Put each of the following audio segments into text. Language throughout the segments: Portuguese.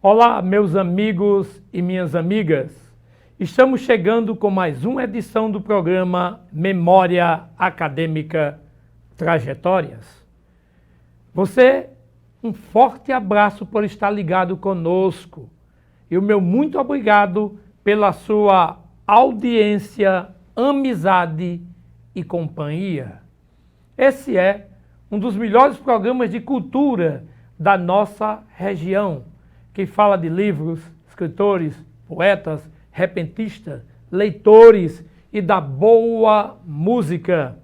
Olá, meus amigos e minhas amigas. Estamos chegando com mais uma edição do programa Memória Acadêmica Trajetórias. Você, um forte abraço por estar ligado conosco e o meu muito obrigado pela sua audiência, amizade e companhia. Esse é um dos melhores programas de cultura da nossa região, que fala de livros, escritores, poetas, repentistas, leitores e da boa música.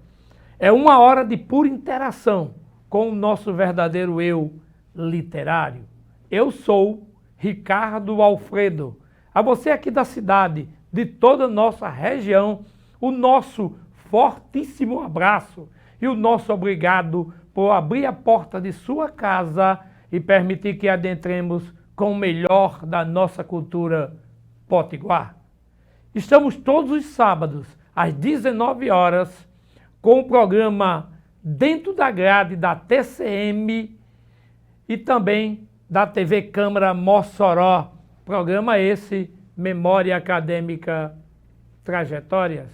É uma hora de pura interação com o nosso verdadeiro eu literário. Eu sou Ricardo Alfredo. A você aqui da cidade, de toda a nossa região, o nosso fortíssimo abraço e o nosso obrigado por abrir a porta de sua casa e permitir que adentremos com o melhor da nossa cultura potiguar. Estamos todos os sábados, às 19 horas, com o programa Dentro da Grade da TCM e também da TV Câmara Mossoró. Programa esse, Memória Acadêmica Trajetórias.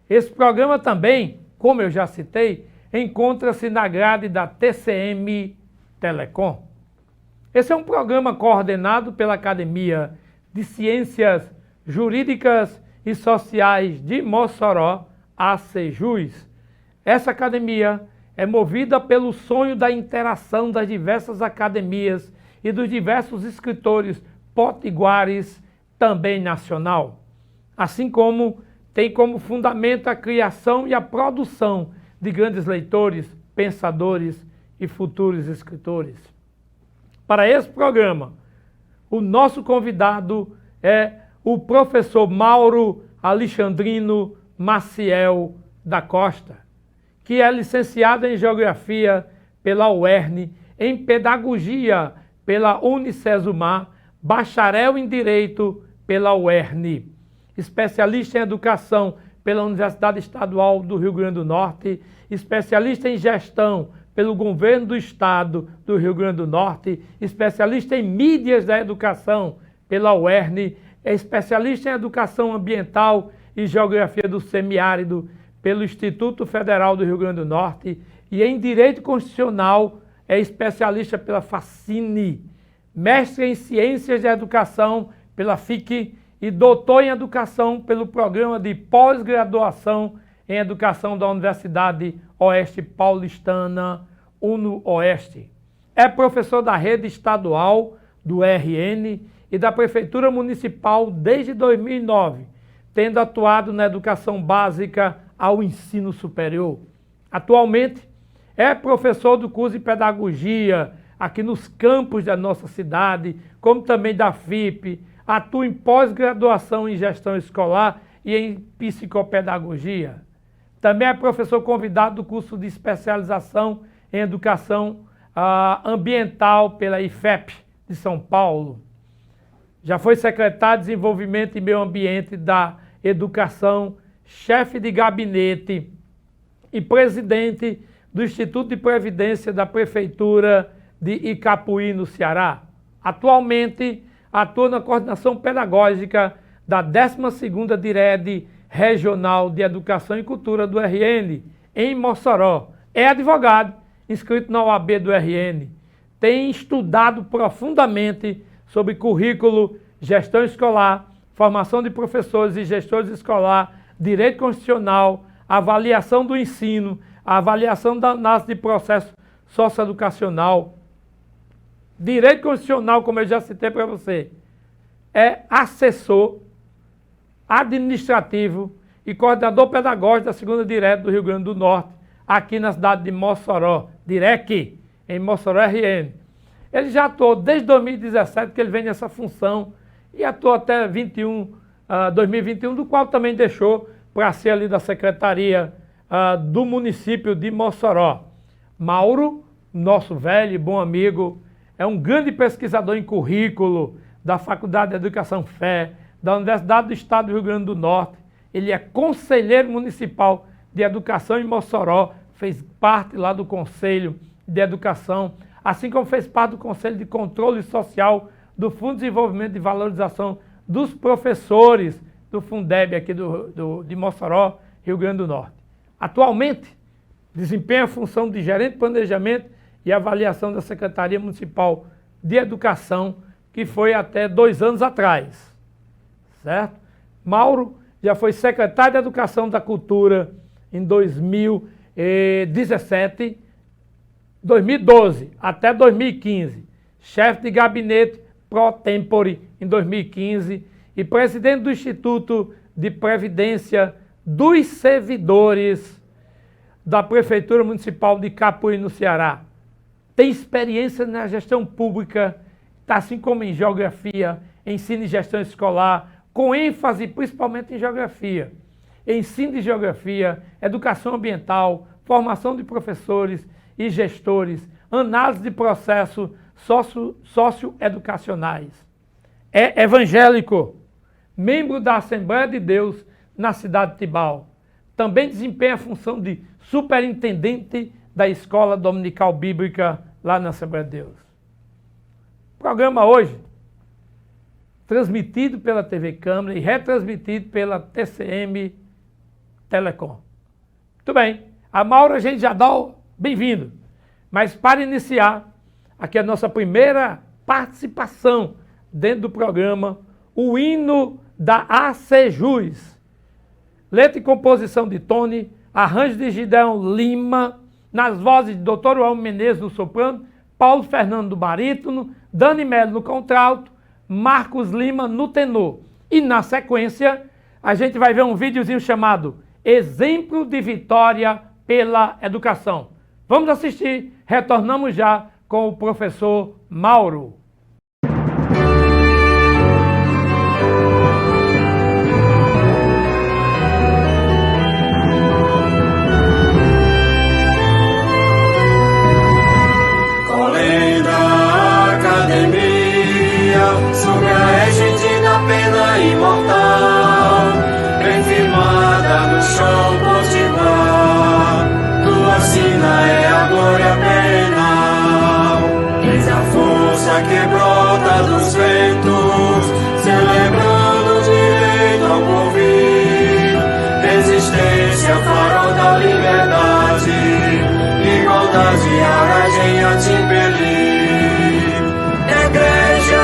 Esse programa também, como eu já citei, encontra-se na grade da TCM Telecom. Esse é um programa coordenado pela Academia de Ciências Jurídicas e Sociais de Mossoró, ACJUS. Essa academia é movida pelo sonho da interação das diversas academias e dos diversos escritores potiguares, também nacional. Assim como tem como fundamento a criação e a produção de grandes leitores, pensadores e futuros escritores. Para esse programa, o nosso convidado é o professor Mauro Alexandrino Maciel da Costa, que é licenciado em Geografia pela UERN, em Pedagogia pela Unicesumar, bacharel em Direito pela UERN, especialista em Educação pela Universidade Estadual do Rio Grande do Norte, especialista em Gestão pelo Governo do Estado do Rio Grande do Norte, especialista em Mídias da Educação pela UERN, é especialista em Educação Ambiental e Geografia do Semiárido pelo Instituto Federal do Rio Grande do Norte e em Direito Constitucional é especialista pela Facine, mestre em Ciências da Educação pela FIC e doutor em Educação pelo Programa de Pós-Graduação em Educação da Universidade Oeste Paulistana, UNO-Oeste. É professor da rede estadual do RN e da Prefeitura Municipal desde 2009, tendo atuado na educação básica ao ensino superior. Atualmente, é professor do curso de Pedagogia aqui nos campos da nossa cidade, como também da FIP, atua em pós-graduação em Gestão Escolar e em Psicopedagogia. Também é professor convidado do curso de especialização em Educação Ambiental pela IFEP de São Paulo. Já foi secretário de Desenvolvimento e Meio Ambiente da Educação, chefe de gabinete e presidente do Instituto de Previdência da Prefeitura de Icapuí, no Ceará. Atualmente, atua na coordenação pedagógica da 12ª DIRED Regional de Educação e Cultura do RN, em Mossoró. É advogado, inscrito na OAB do RN. Tem estudado profundamente sobre currículo, gestão escolar, formação de professores e gestores escolar, direito constitucional, avaliação do ensino, avaliação da análise de processo socioeducacional. Direito constitucional, como eu já citei para você, é assessor administrativo e coordenador pedagógico da 2ª DIRED do Rio Grande do Norte, aqui na cidade de Mossoró, DIREC, em Mossoró RN. Ele já atuou desde 2017, que ele vem nessa função, e atuou até 2021, do qual também deixou para ser ali da Secretaria do município de Mossoró. Mauro, nosso velho e bom amigo, é um grande pesquisador em currículo da Faculdade de Educação Fé, da Universidade do Estado do Rio Grande do Norte. Ele é conselheiro municipal de educação em Mossoró, fez parte lá do Conselho de Educação, assim como fez parte do Conselho de Controle Social do Fundo de Desenvolvimento e Valorização dos Professores do Fundeb aqui de Mossoró, Rio Grande do Norte. Atualmente, desempenha a função de gerente de planejamento e avaliação da Secretaria Municipal de Educação, que foi até 2 anos atrás, certo? Mauro já foi secretário de Educação da Cultura em 2017, 2012 até 2015, chefe de gabinete pro tempore em 2015 e presidente do Instituto de Previdência dos Servidores da Prefeitura Municipal de Capuí, no Ceará. Tem experiência na gestão pública, assim como em geografia, ensino e gestão escolar, com ênfase principalmente em geografia. Ensino de geografia, educação ambiental, formação de professores e gestores, análise de processos socioeducacionais. É evangélico, membro da Assembleia de Deus na cidade de Tibau. Também desempenha a função de superintendente da Escola Dominical Bíblica lá na Assembleia de Deus. O programa hoje, transmitido pela TV Câmara e retransmitido pela TCM Telecom. Muito bem, a Mauro a gente já dá o bem-vindo, mas para iniciar, aqui a nossa primeira participação dentro do programa, o hino da ACJUS. Letra e composição de Tony, arranjo de Gideon Lima, nas vozes de Dr. João Menezes no soprano, Paulo Fernando no barítono, Dani Melo no contralto, Marcos Lima no tenor. E na sequência, a gente vai ver um videozinho chamado Exemplo de Vitória pela Educação. Vamos assistir, retornamos já com o professor Mauro. Imortal, bem firmada no chão potiguar, tua sina é a glória penal. Eis a força que brota dos ventos, celebrando o direito ao porvir. Resistência, farol da liberdade, igualdade, aragem a te impelir. Igreja,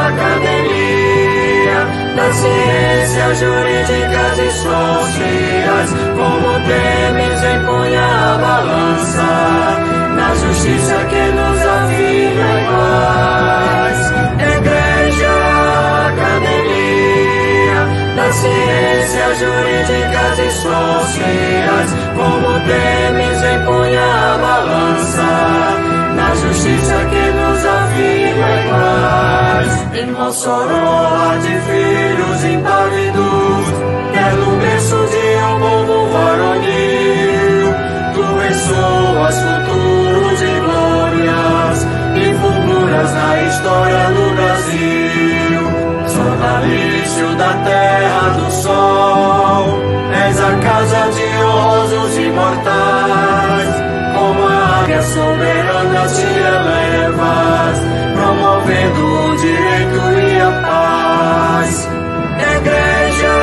academia das ciências jurídicas e sociais, como temes empunha a balança, na justiça que nos afirma iguais. Igreja, academia das ciências jurídicas e sociais, como temes empunha a balança, na justiça que nos afirma iguais. Em Mossoró há de filhos impávidos, quer no berço de um povo varonil. Tu ressoas futuros e glórias, e fulguras na história do Brasil. Sonalício da terra do sol, és a casa de honrosos imortais. Como a águia soberana te elevas, promovendo o direito e a paz. Igreja,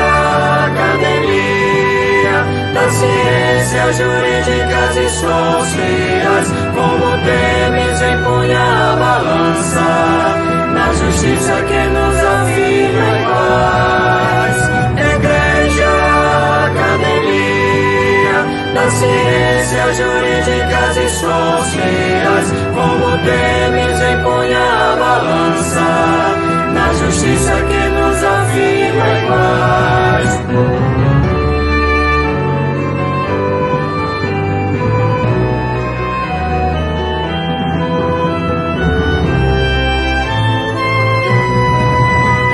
academia das ciências jurídicas e sociais, como temes empunha a balança, na justiça que nos afirma iguais. Igreja, academia das ciências jurídicas e sociais, como temes empunha a balança, na justiça que nos afirma iguais.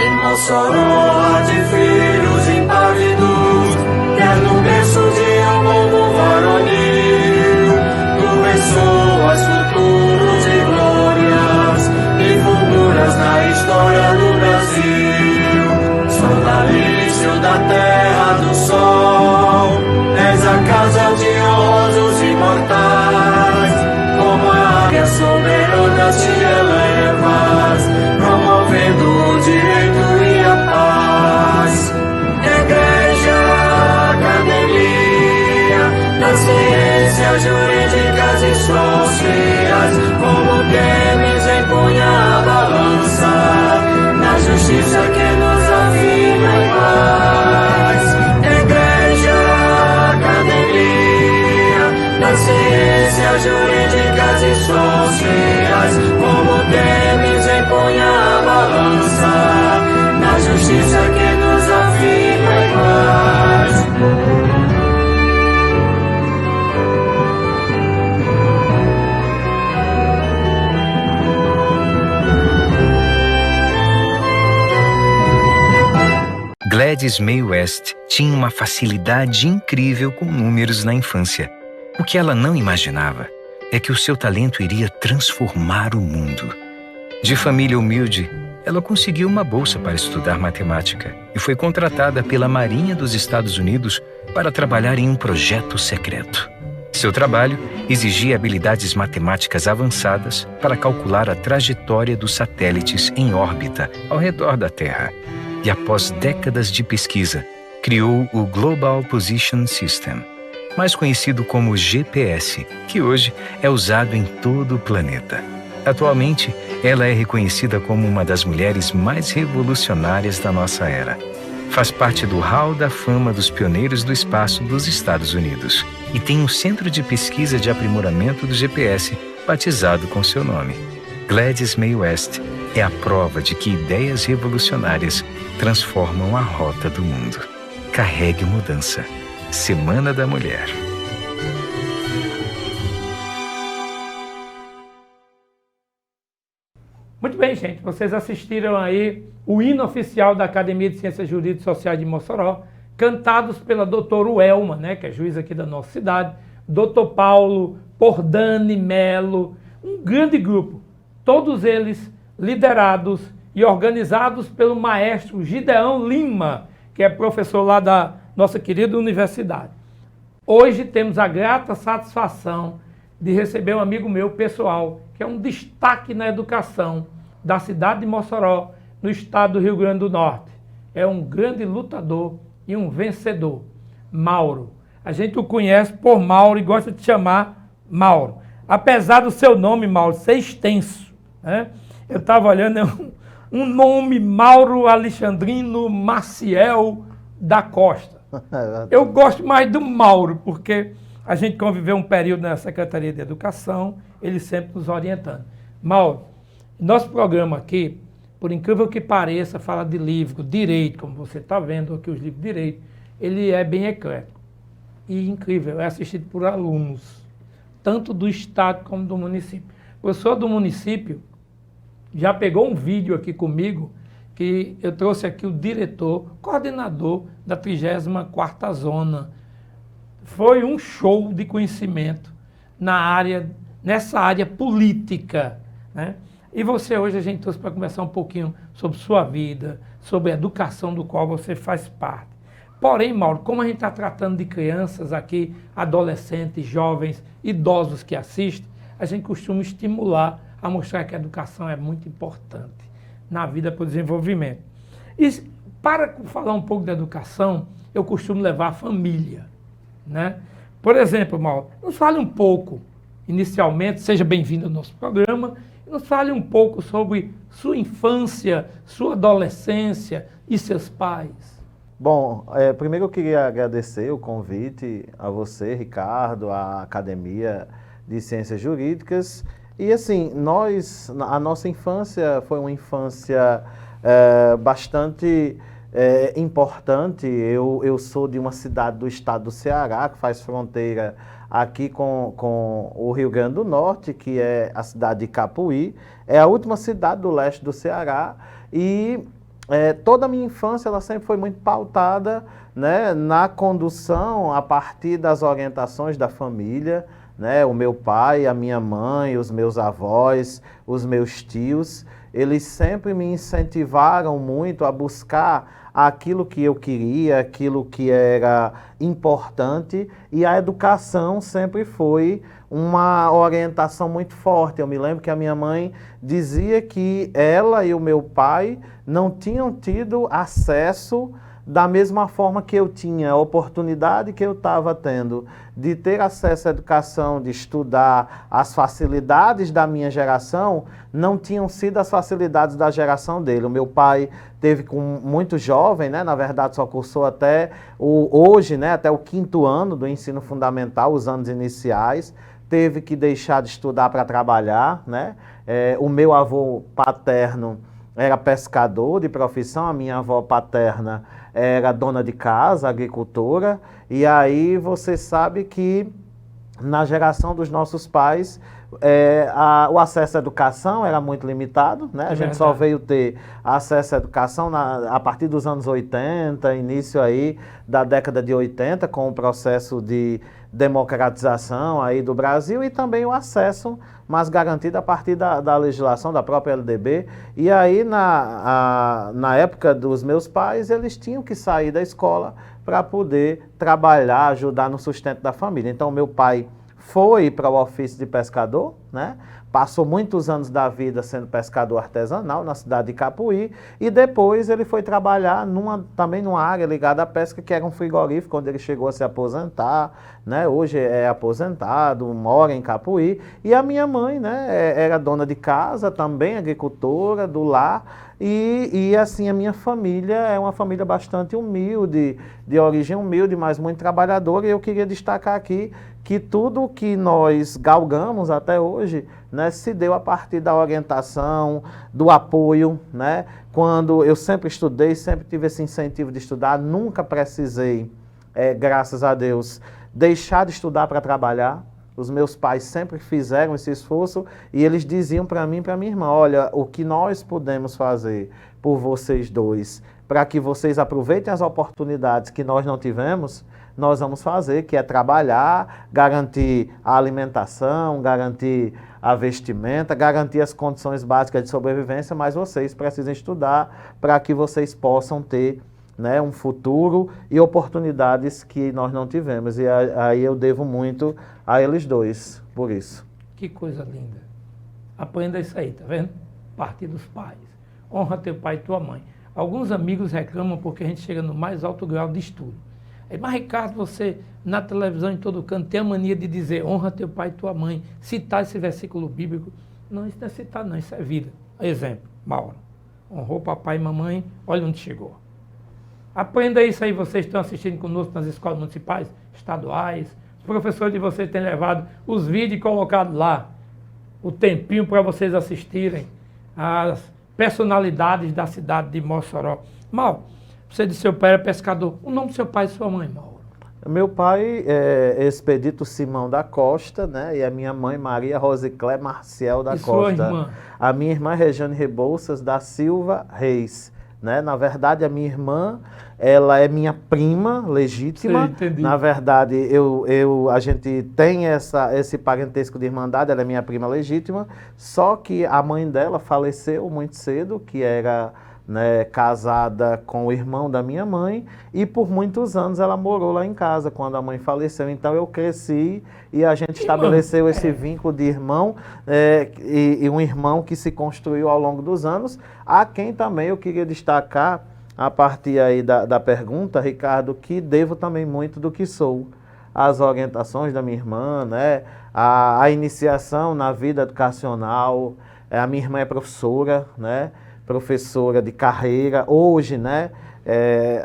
Em Mossoró há de filhos impávidos, quer no berço de um povo varonil. Tu ressoas futuros e glórias, e fulguras na história do Brasil. Solício da terra do sol, és a casa de honrosos imortais, como a águia soberana te elevas, promovendo o direito e a paz. Igreja, academia das ciências jurídicas e sociais, como Temes empunha a balança, na justiça que nos afirma em paz. Igreja, academia das ciências jurídicas e sociais, como Temes empunha a balança, na justiça que nos afirma em paz. Gladys May West tinha uma facilidade incrível com números na infância. O que ela não imaginava é que o seu talento iria transformar o mundo. De família humilde, ela conseguiu uma bolsa para estudar matemática e foi contratada pela Marinha dos Estados Unidos para trabalhar em um projeto secreto. Seu trabalho exigia habilidades matemáticas avançadas para calcular a trajetória dos satélites em órbita ao redor da Terra. E após décadas de pesquisa, criou o Global Position System, mais conhecido como GPS, que hoje é usado em todo o planeta. Atualmente, ela é reconhecida como uma das mulheres mais revolucionárias da nossa era. Faz parte do Hall da Fama dos Pioneiros do Espaço dos Estados Unidos e tem um centro de pesquisa de aprimoramento do GPS batizado com seu nome. Gladys May West é a prova de que ideias revolucionárias transformam a rota do mundo. Carregue mudança. Semana da Mulher. Muito bem, gente. Vocês assistiram aí o hino oficial da Academia de Ciências Jurídicas e Sociais de Mossoró, cantados pela doutora Uelma, né, que é juiz aqui da nossa cidade, doutor Paulo, por Dani Melo, um grande grupo, todos eles liderados e organizados pelo maestro Gideão Lima, que é professor lá da nossa querida universidade. Hoje temos a grata satisfação de receber um amigo meu pessoal, que é um destaque na educação da cidade de Mossoró, no estado do Rio Grande do Norte. É um grande lutador e um vencedor, Mauro. A gente o conhece por Mauro e gosta de chamar Mauro. Apesar do seu nome, Mauro, ser extenso, né? Eu estava olhando, um nome, Mauro Alexandrino Maciel da Costa. Eu gosto mais do Mauro, porque a gente conviveu um período na Secretaria de Educação, ele sempre nos orientando. Mauro, nosso programa aqui, por incrível que pareça, fala de livro, direito, como você está vendo aqui os livros de direito, ele é bem eclético e incrível, é assistido por alunos, tanto do estado como do município. O professor do município já pegou um vídeo aqui comigo, que eu trouxe aqui o diretor, coordenador da 34ª Zona. Foi um show de conhecimento nessa área política, né? E você hoje a gente trouxe para conversar um pouquinho sobre sua vida, sobre a educação do qual você faz parte. Porém, Mauro, como a gente está tratando de crianças aqui, adolescentes, jovens, idosos que assistem, a gente costuma estimular a mostrar que a educação é muito importante na vida para o desenvolvimento. E para falar um pouco da educação, eu costumo levar a família, né? Por exemplo, Mauro, nos fale um pouco, inicialmente, seja bem-vindo ao nosso programa, nos fale um pouco sobre sua infância, sua adolescência e seus pais. Bom, primeiro eu queria agradecer o convite a você, Ricardo, à Academia de Ciências Jurídicas. E assim, a nossa infância foi uma infância bastante importante. Eu sou de uma cidade do estado do Ceará, que faz fronteira aqui com o Rio Grande do Norte, que é a cidade de Capuí. É a última cidade do leste do Ceará e toda a minha infância ela sempre foi muito pautada, né, na condução a partir das orientações da família, né, o meu pai, a minha mãe, os meus avós, os meus tios. eles sempre me incentivaram muito a buscar aquilo que eu queria, aquilo que era importante, e a educação sempre foi uma orientação muito forte. Eu me lembro que a minha mãe dizia que ela e o meu pai não tinham tido acesso da mesma forma que eu tinha, a oportunidade que eu estava tendo de ter acesso à educação, de estudar, as facilidades da minha geração não tinham sido as facilidades da geração dele. O meu pai teve muito jovem, né? Na verdade só cursou até hoje, né? Até o 5º ano do ensino fundamental, os anos iniciais, teve que deixar de estudar para trabalhar, né? O meu avô paterno era pescador de profissão, a minha avó paterna era dona de casa, agricultora, e aí você sabe que na geração dos nossos pais o acesso à educação era muito limitado, né? A gente só veio ter acesso à educação a partir dos anos 80, início aí da década de 80, com o processo de democratização aí do Brasil, e também o acesso mais garantido a partir da legislação da própria LDB. E aí na época dos meus pais, eles tinham que sair da escola para poder trabalhar, ajudar no sustento da família. Então meu pai foi para o ofício de pescador, né? Passou muitos anos da vida sendo pescador artesanal na cidade de Capuí, e depois ele foi trabalhar também numa área ligada à pesca, que era um frigorífico, quando ele chegou a se aposentar, né? Hoje é aposentado, mora em Capuí. E a minha mãe, né, era dona de casa, também agricultora do lar, e assim, a minha família é uma família bastante humilde, de origem humilde, mas muito trabalhadora, e eu queria destacar aqui que tudo que nós galgamos até hoje, né, se deu a partir da orientação, do apoio, né? Quando eu sempre estudei, sempre tive esse incentivo de estudar, nunca precisei, graças a Deus, deixar de estudar para trabalhar. Os meus pais sempre fizeram esse esforço, e eles diziam para mim e para minha irmã: olha, o que nós podemos fazer por vocês dois, para que vocês aproveitem as oportunidades que nós não tivemos, nós vamos fazer, que é trabalhar, garantir a alimentação, garantir a vestimenta, garantir as condições básicas de sobrevivência, mas vocês precisam estudar para que vocês possam ter, né, um futuro e oportunidades que nós não tivemos. E aí eu devo muito a eles dois, por isso. Que coisa linda. Aprenda isso aí, tá vendo? Partir dos pais. Honra teu pai e tua mãe. Alguns amigos reclamam porque a gente chega no mais alto grau de estudo. Mas Ricardo, você na televisão, em todo canto, tem a mania de dizer honra teu pai e tua mãe, citar esse versículo bíblico. Não, isso não é citar não, isso é vida. Exemplo, Mauro. Honrou papai e mamãe, olha onde chegou. Aprenda isso aí, vocês estão assistindo conosco nas escolas municipais, estaduais. Os professores de vocês têm levado os vídeos e colocado lá o tempinho para vocês assistirem as personalidades da cidade de Mossoró. Mauro, você disse que seu pai era pescador. O nome do seu pai e sua mãe, Mauro? Meu pai é Expedito Simão da Costa, né? E a minha mãe, Maria Rosiclé Marcial da Costa. Sua irmã? A minha irmã, Regiane Rebouças da Silva Reis. Né? Na verdade, a minha irmã, ela é minha prima legítima. Sim, entendi. Na verdade, a gente tem esse parentesco de irmandade, ela é minha prima legítima, só que a mãe dela faleceu muito cedo, que era, né, casada com o irmão da minha mãe, e por muitos anos ela morou lá em casa quando a mãe faleceu. Então eu cresci e a gente estabeleceu esse vínculo de irmão, e um irmão que se construiu ao longo dos anos, a quem também eu queria destacar, a partir aí da pergunta, Ricardo, que devo também muito do que sou. As orientações da minha irmã, né, a iniciação na vida educacional. A minha irmã é professora, né, professora de carreira, hoje, né,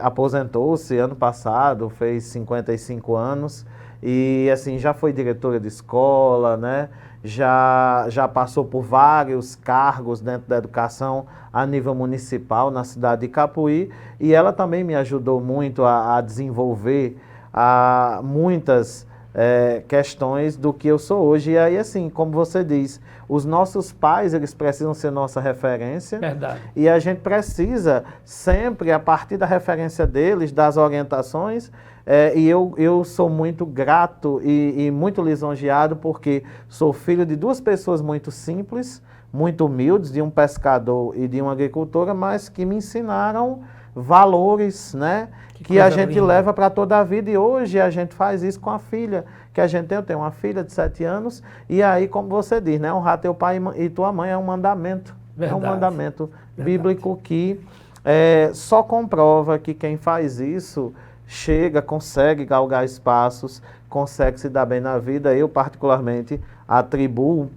aposentou-se ano passado, fez 55 anos, e assim, já foi diretora de escola, né, já passou por vários cargos dentro da educação a nível municipal na cidade de Capuí, e ela também me ajudou muito a desenvolver muitas questões do que eu sou hoje. E aí, assim, como você diz, os nossos pais, eles precisam ser nossa referência. Verdade. E a gente precisa sempre, a partir da referência deles, das orientações, e eu sou muito grato e muito lisonjeado, porque sou filho de duas pessoas muito simples, muito humildes, de um pescador e de uma agricultora, mas que me ensinaram valores, né? Que a coisa gente linda. leva para toda a vida, e hoje a gente faz isso com a filha que a gente tem. Eu tenho uma filha de 7 anos, e aí, como você diz, né? Honrar teu pai e tua mãe é um mandamento. É um Verdade. mandamento Verdade. bíblico que só comprova que quem faz isso chega, consegue galgar espaços, consegue se dar bem na vida. Eu, particularmente, atribuo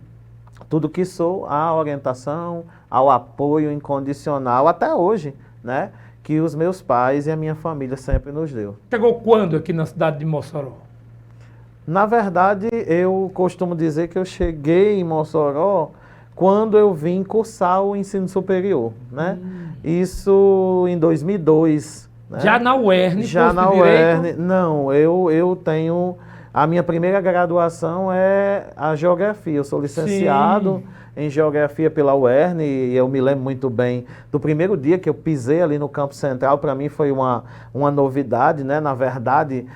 tudo que sou à orientação, ao apoio incondicional, até hoje, né? Que os meus pais e a minha família sempre nos deu. Chegou quando aqui na cidade de Mossoró? Na verdade, eu costumo dizer que eu cheguei em Mossoró quando eu vim cursar o ensino superior, né? Isso em 2002. Né? Já na UERN, Já curso na de Direito? UERN, não, eu tenho, a minha primeira graduação é a Geografia, eu sou licenciado em Geografia pela UERN, e eu me lembro muito bem do primeiro dia que eu pisei ali no Campo Central. Para mim foi uma novidade, né? Na verdade,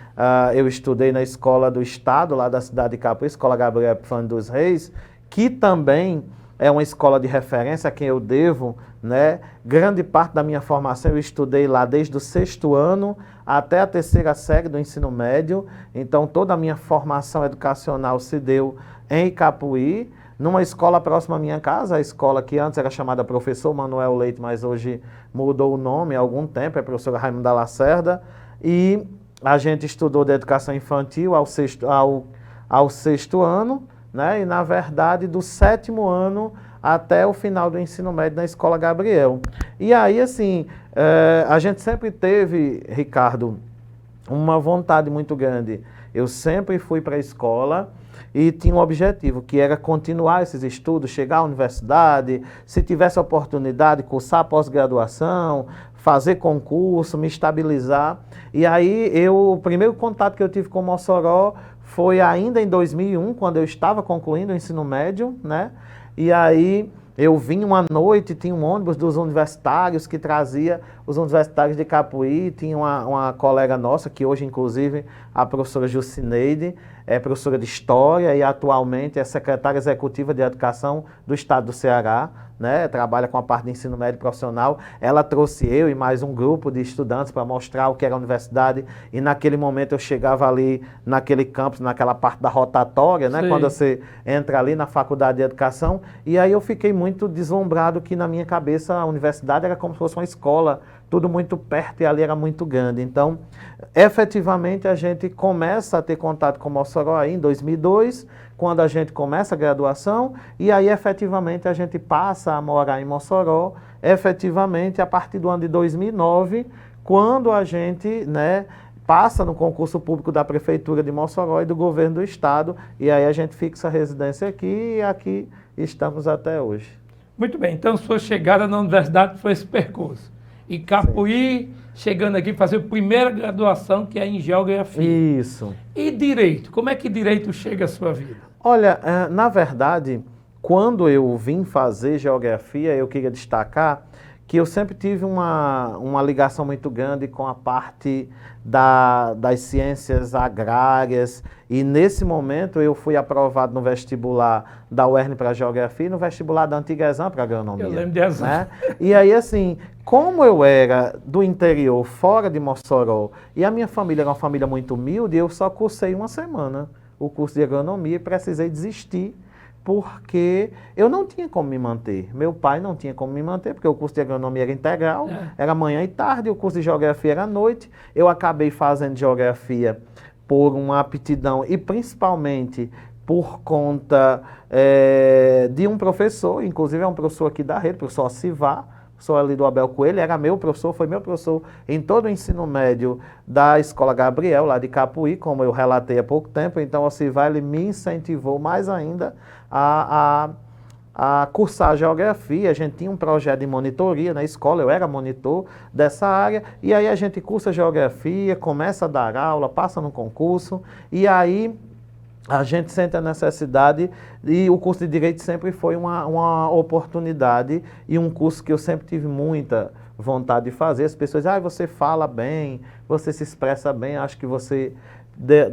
eu estudei na Escola do Estado, lá da cidade de Capuí, Escola Gabriel Epifânio dos Reis, que também é uma escola de referência a quem eu devo, né? Grande parte da minha formação eu estudei lá desde o 6º ano até a 3ª série do ensino médio. Então toda a minha formação educacional se deu em Capuí, numa escola próxima à minha casa, a escola que antes era chamada Professor Manuel Leite, mas hoje mudou o nome há algum tempo, é a professora Raimunda Lacerda. E a gente estudou de educação infantil ao 6º ano, né? E, na verdade, do 7º ano até o final do ensino médio na Escola Gabriel. E aí, assim, a gente sempre teve, Ricardo, uma vontade muito grande. Eu sempre fui para a escola e tinha um objetivo, que era continuar esses estudos, chegar à universidade, se tivesse oportunidade, cursar pós-graduação, fazer concurso, me estabilizar. E aí, o primeiro contato que eu tive com Mossoró foi ainda em 2001, quando eu estava concluindo o ensino médio, né? E aí eu vim uma noite, tinha um ônibus dos universitários que trazia os universitários de Capuí, tinha uma colega nossa, que hoje, inclusive, a professora Jucineide, é professora de História e atualmente é secretária executiva de Educação do Estado do Ceará, né? Trabalha com a parte de ensino médio profissional. Ela trouxe eu e mais um grupo de estudantes para mostrar o que era a universidade, e naquele momento eu chegava ali naquele campus, naquela parte da rotatória, né? Sim. Quando você entra ali na Faculdade de Educação, e aí eu fiquei muito deslumbrado que na minha cabeça a universidade era como se fosse uma escola, tudo muito perto, e ali era muito grande. Então, efetivamente, a gente começa a ter contato com Mossoró aí em 2002, quando a gente começa a graduação, e aí efetivamente a gente passa a morar em Mossoró, efetivamente a partir do ano de 2009, quando a gente, né, passa no concurso público da Prefeitura de Mossoró e do Governo do Estado, e aí a gente fixa a residência aqui, e aqui estamos até hoje. Muito bem, então sua chegada na universidade foi esse percurso. E Capuí, chegando aqui, fazer a primeira graduação, que é em Geografia. Isso. E Direito? Como é que Direito chega à sua vida? Olha, na verdade, quando eu vim fazer Geografia, eu queria destacar que eu sempre tive uma ligação muito grande com a parte das ciências agrárias, e nesse momento eu fui aprovado no vestibular da UERN para Geografia e no vestibular da Antiga Exam para Agronomia. Eu lembro de Exam. Né? E aí, assim, como eu era do interior, fora de Mossoró, e a minha família era uma família muito humilde, eu só cursei uma semana o curso de Agronomia e precisei desistir, porque eu não tinha como me manter. Meu pai não tinha como me manter, porque o curso de agronomia era integral, era manhã e tarde, o curso de geografia era à noite. Eu acabei fazendo geografia por uma aptidão e principalmente por conta de um professor, inclusive é um professor aqui da rede, o professor Ocivar, professor ali do Abel Coelho, era meu professor, foi meu professor em todo o ensino médio da Escola Gabriel, lá de Capuí, como eu relatei há pouco tempo. Então, o Ocivar, ele me incentivou mais ainda a cursar Geografia. A gente tinha um projeto de monitoria na escola, eu era monitor dessa área, e aí a gente cursa Geografia, começa a dar aula, passa no concurso, e aí a gente sente a necessidade, e o curso de Direito sempre foi uma oportunidade e um curso que eu sempre tive muita vontade de fazer. As pessoas dizem, você fala bem, você se expressa bem, acho que você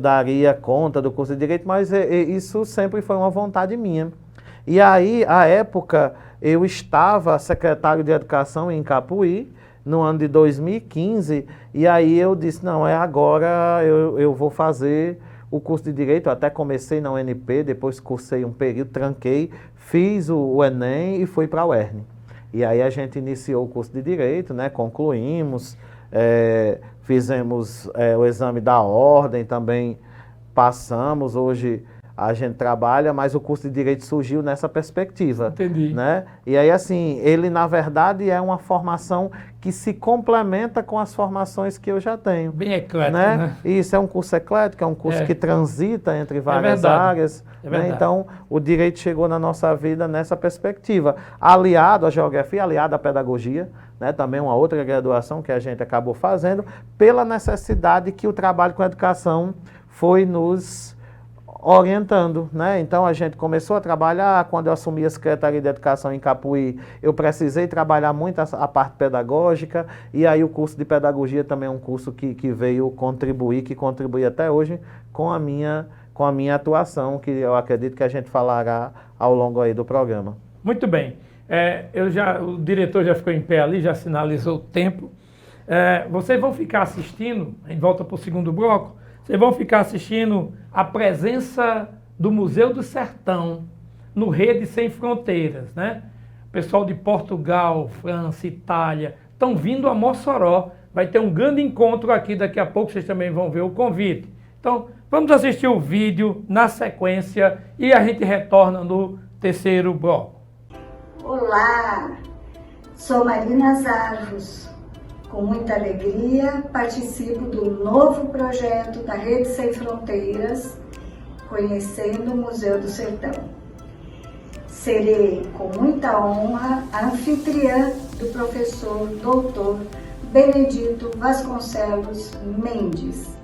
daria conta do curso de Direito, mas isso sempre foi uma vontade minha. E aí, à época, eu estava secretário de Educação em Capuí, no ano de 2015, e aí eu disse, não, é agora, eu vou fazer o curso de Direito. Eu até comecei na UNP, depois cursei um período, tranquei, fiz o Enem e fui para a UERN. E aí a gente iniciou o curso de Direito, né, concluímos, fizemos o exame da ordem, também passamos. Hoje a gente trabalha, mas o curso de Direito surgiu nessa perspectiva. Entendi. Né? E aí, assim, ele na verdade é uma formação que se complementa com as formações que eu já tenho. Bem eclético, né? né? Isso é um curso eclético, é um curso que transita entre várias verdade. áreas. É né? verdade. Então, o direito chegou na nossa vida nessa perspectiva. Aliado à geografia, aliado à pedagogia, né? Também uma outra graduação que a gente acabou fazendo, pela necessidade que o trabalho com a educação foi nos orientando, né? Então a gente começou a trabalhar. Quando eu assumi a Secretaria de Educação em Capuí, eu precisei trabalhar muito a parte pedagógica, e aí o curso de pedagogia também é um curso que veio contribuir, que contribui até hoje com a minha atuação, que eu acredito que a gente falará ao longo aí do programa. Muito bem. O diretor já ficou em pé ali, já sinalizou o tempo. Vocês vão ficar assistindo, em volta para o segundo bloco, vocês vão ficar assistindo a presença do Museu do Sertão no Rede Sem Fronteiras, né? O pessoal de Portugal, França, Itália, estão vindo a Mossoró. Vai ter um grande encontro aqui, daqui a pouco vocês também vão ver o convite. Então, vamos assistir o vídeo na sequência e a gente retorna no terceiro bloco. Olá, sou Marina Zarvos. Com muita alegria, participo do novo projeto da Rede Sem Fronteiras, Conhecendo o Museu do Sertão. Serei, com muita honra, a anfitriã do professor Dr. Benedito Vasconcelos Mendes.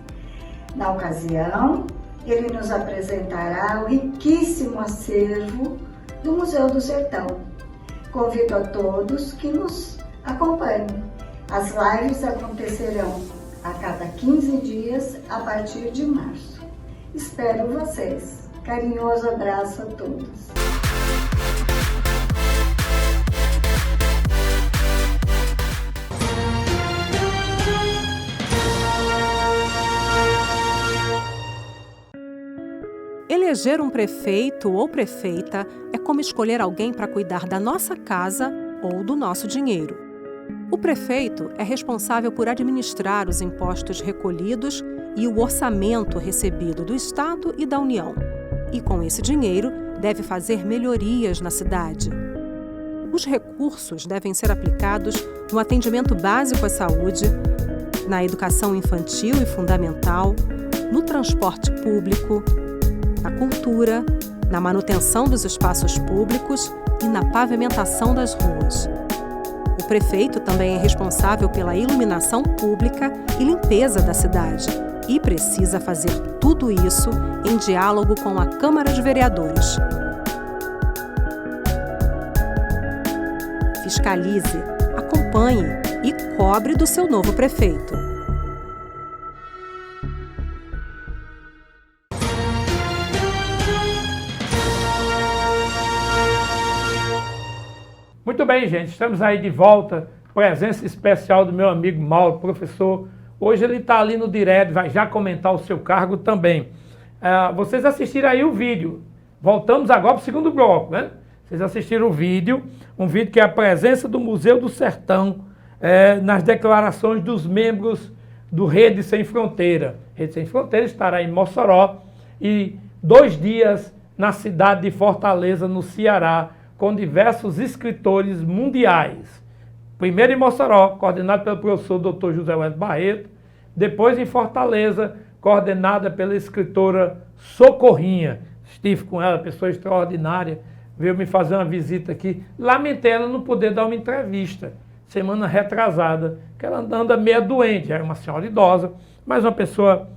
Na ocasião, ele nos apresentará o riquíssimo acervo do Museu do Sertão. Convido a todos que nos acompanhem. As lives acontecerão a cada 15 dias a partir de março. Espero vocês. Carinhoso abraço a todos. Eleger um prefeito ou prefeita é como escolher alguém para cuidar da nossa casa ou do nosso dinheiro. O prefeito é responsável por administrar os impostos recolhidos e o orçamento recebido do Estado e da União. E com esse dinheiro, deve fazer melhorias na cidade. Os recursos devem ser aplicados no atendimento básico à saúde, na educação infantil e fundamental, no transporte público, na cultura, na manutenção dos espaços públicos e na pavimentação das ruas. O prefeito também é responsável pela iluminação pública e limpeza da cidade e precisa fazer tudo isso em diálogo com a Câmara de Vereadores. Fiscalize, acompanhe e cobre do seu novo prefeito. Muito bem, gente, estamos aí de volta, presença especial do meu amigo Mauro, professor. Hoje ele está ali no direto, vai já comentar o seu cargo também. Vocês assistiram aí o vídeo, voltamos agora para o segundo bloco, né? Vocês assistiram o vídeo, um vídeo que é a presença do Museu do Sertão nas declarações dos membros do Rede Sem Fronteira. Rede Sem Fronteira estará em Mossoró e 2 dias na cidade de Fortaleza, no Ceará, com diversos escritores mundiais. Primeiro em Mossoró, coordenado pelo professor Dr. José Wellington Barreto, depois em Fortaleza, coordenada pela escritora Socorrinha. Estive com ela, pessoa extraordinária, veio me fazer uma visita aqui. Lamentei ela não poder dar uma entrevista, semana retrasada, que ela anda meio doente, era uma senhora idosa, mas uma pessoa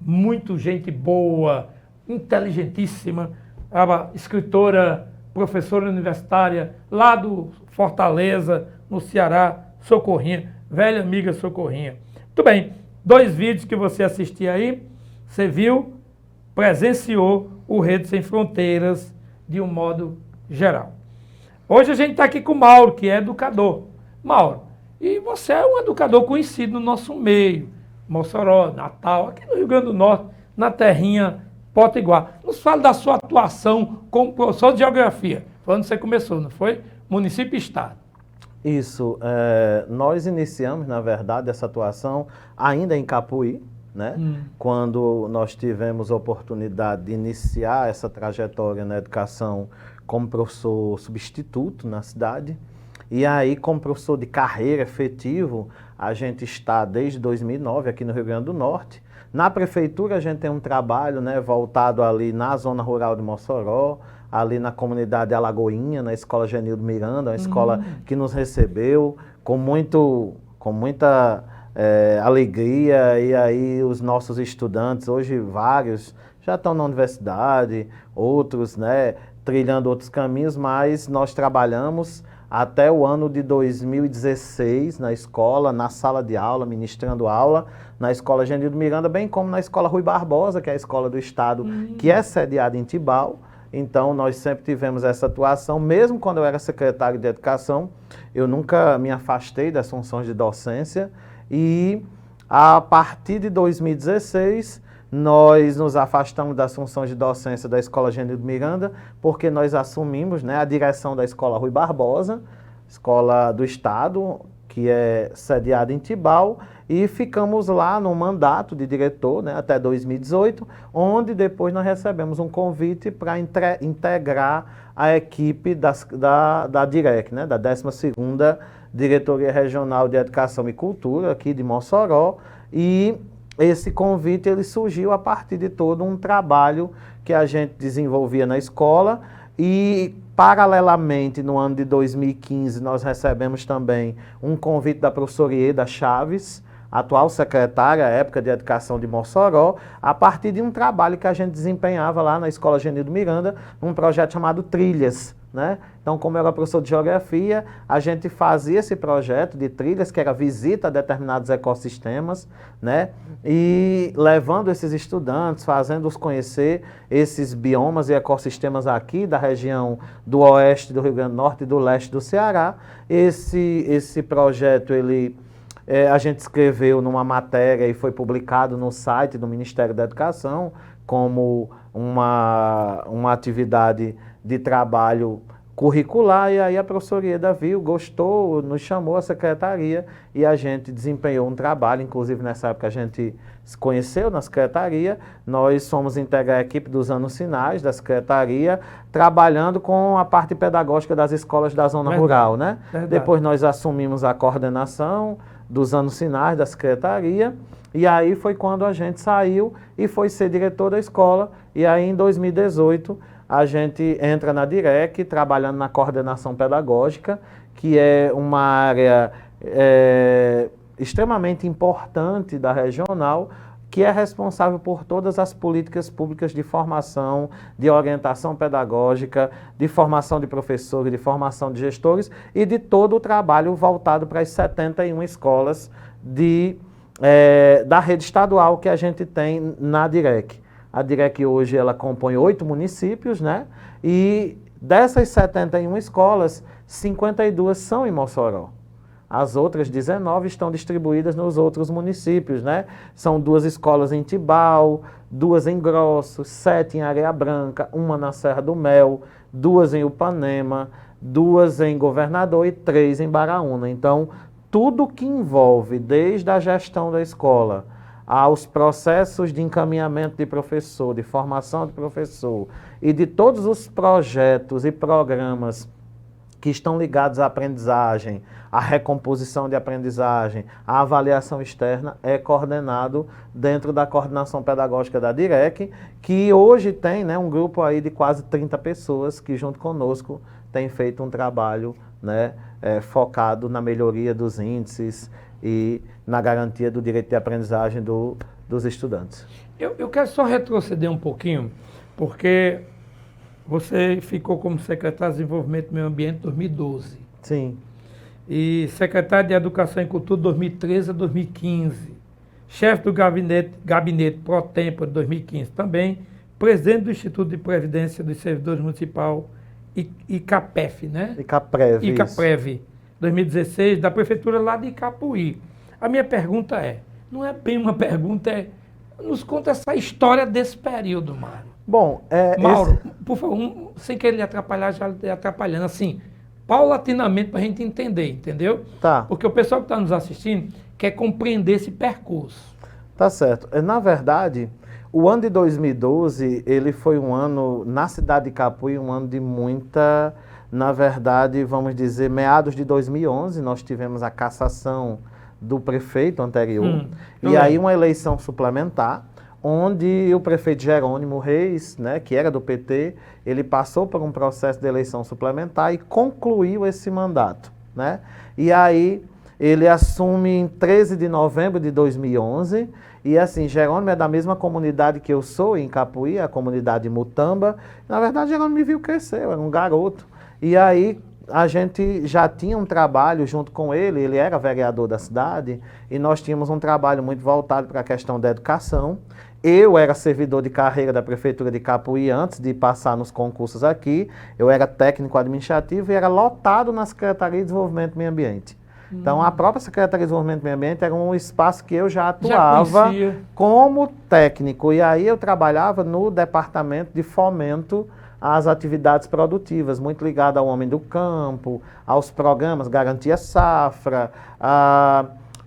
muito gente boa, inteligentíssima, a escritora, professora universitária lá do Fortaleza, no Ceará, Socorrinha, velha amiga Socorrinha. Muito bem, 2 vídeos que você assistiu aí, você viu, presenciou o Rede Sem Fronteiras de um modo geral. Hoje a gente está aqui com o Mauro, que é educador. Mauro, e você é um educador conhecido no nosso meio, Mossoró, Natal, aqui no Rio Grande do Norte, na terrinha Potiguar. Nos fala da sua atuação como professor de geografia. Foi onde você começou, não foi? Município e Estado. Isso. Nós iniciamos, na verdade, essa atuação ainda em Capuí, né? Quando nós tivemos a oportunidade de iniciar essa trajetória na educação como professor substituto na cidade. E aí, como professor de carreira efetivo, a gente está desde 2009 aqui no Rio Grande do Norte. Na prefeitura a gente tem um trabalho, né, voltado ali na zona rural de Mossoró, ali na comunidade Alagoinha, na Escola Genildo Miranda, uma escola que nos recebeu com muita alegria. E aí os nossos estudantes, hoje vários, já estão na universidade, outros, né, trilhando outros caminhos, mas nós trabalhamos até o ano de 2016 na escola, na sala de aula, ministrando aula, na Escola Genildo Miranda, bem como na Escola Rui Barbosa, que é a escola do Estado, que é sediada em Tibau. Então, nós sempre tivemos essa atuação, mesmo quando eu era secretário de Educação, eu nunca me afastei das funções de docência. E a partir de 2016, nós nos afastamos das funções de docência da Escola Genildo Miranda, porque nós assumimos, né, a direção da Escola Rui Barbosa, escola do Estado, que é sediada em Tibau, e ficamos lá no mandato de diretor, né, até 2018, onde depois nós recebemos um convite para integrar a equipe da DIREC, né, da 12ª Diretoria Regional de Educação e Cultura, aqui de Mossoró. E esse convite ele surgiu a partir de todo um trabalho que a gente desenvolvia na escola. E, paralelamente, no ano de 2015, nós recebemos também um convite da professora Ieda Chaves, atual secretária à época de Educação de Mossoró, a partir de um trabalho que a gente desempenhava lá na Escola Genildo Miranda, num projeto chamado Trilhas, né? Então, como eu era professor de geografia, a gente fazia esse projeto de trilhas, que era visita a determinados ecossistemas, né? E levando esses estudantes, fazendo-os conhecer esses biomas e ecossistemas aqui da região do oeste do Rio Grande do Norte e do leste do Ceará. Esse projeto, a gente escreveu numa matéria e foi publicado no site do Ministério da Educação como uma atividade de trabalho curricular. E aí a professora Ieda viu, gostou, nos chamou à secretaria e a gente desempenhou um trabalho. Inclusive nessa época a gente se conheceu na secretaria, nós fomos integrar a equipe dos anos finais da secretaria, trabalhando com a parte pedagógica das escolas da zona rural, né? Depois nós assumimos a coordenação dos anos finais da secretaria, e aí foi quando a gente saiu e foi ser diretor da escola. E aí em 2018 a gente entra na DIREC, trabalhando na coordenação pedagógica, que é uma área extremamente importante da regional, que é responsável por todas as políticas públicas de formação, de orientação pedagógica, de formação de professores, de formação de gestores e de todo o trabalho voltado para as 71 escolas da rede estadual que a gente tem na DIREC. A DIREC hoje ela compõe 8 municípios, né? E dessas 71 escolas, 52 são em Mossoró. As outras 19 estão distribuídas nos outros municípios, né? São 2 escolas em Tibau, 2 em Grossos, 7 em Areia Branca, 1 na Serra do Mel, 2 em Upanema, 2 em Governador e 3 em Baraúna. Então, tudo que envolve, desde a gestão da escola, aos processos de encaminhamento de professor, de formação de professor e de todos os projetos e programas que estão ligados à aprendizagem, à recomposição de aprendizagem, à avaliação externa, é coordenado dentro da coordenação pedagógica da DIREC, que hoje tem, né, um grupo aí de quase 30 pessoas que junto conosco tem feito um trabalho, né, focado na melhoria dos índices e na garantia do direito de aprendizagem dos estudantes. Eu quero só retroceder um pouquinho, porque você ficou como secretário de Desenvolvimento do Meio Ambiente em 2012. Sim. E secretário de Educação e Cultura de 2013 a 2015. Chefe do gabinete pro tempo de 2015 também. Presidente do Instituto de Previdência dos Servidores Municipal ICAPEF, né? ICAPREV. ICAPREV, 2016, da prefeitura lá de Icapuí. A minha pergunta não é bem uma pergunta, nos conta essa história desse período, Mário. Bom, Mauro, por favor, sem querer lhe atrapalhar, já lhe atrapalhando, assim, paulatinamente para a gente entender, entendeu? Tá. Porque o pessoal que está nos assistindo quer compreender esse percurso. Tá certo. Na verdade, o ano de 2012, ele foi um ano, na cidade de Icapuí, um ano de muita, na verdade, vamos dizer, meados de 2011, nós tivemos a cassação do prefeito anterior, e aí uma eleição suplementar, onde o prefeito Jerônimo Reis, né, que era do PT, ele passou por um processo de eleição suplementar e concluiu esse mandato, né? E aí ele assume em 13 de novembro de 2011, e assim, Jerônimo é da mesma comunidade que eu sou, em Capuí, a comunidade Mutamba. Na verdade, Jerônimo me viu crescer, eu era um garoto. E aí a gente já tinha um trabalho junto com ele era vereador da cidade, e nós tínhamos um trabalho muito voltado para a questão da educação. Eu era servidor de carreira da Prefeitura de Capuí antes de passar nos concursos aqui, eu era técnico administrativo e era lotado na Secretaria de Desenvolvimento do Meio Ambiente. Então, a própria Secretaria de Desenvolvimento do Meio Ambiente era um espaço que eu já atuava como técnico. E aí eu trabalhava no departamento de fomento às atividades produtivas, muito ligado ao homem do campo, aos programas Garantia Safra,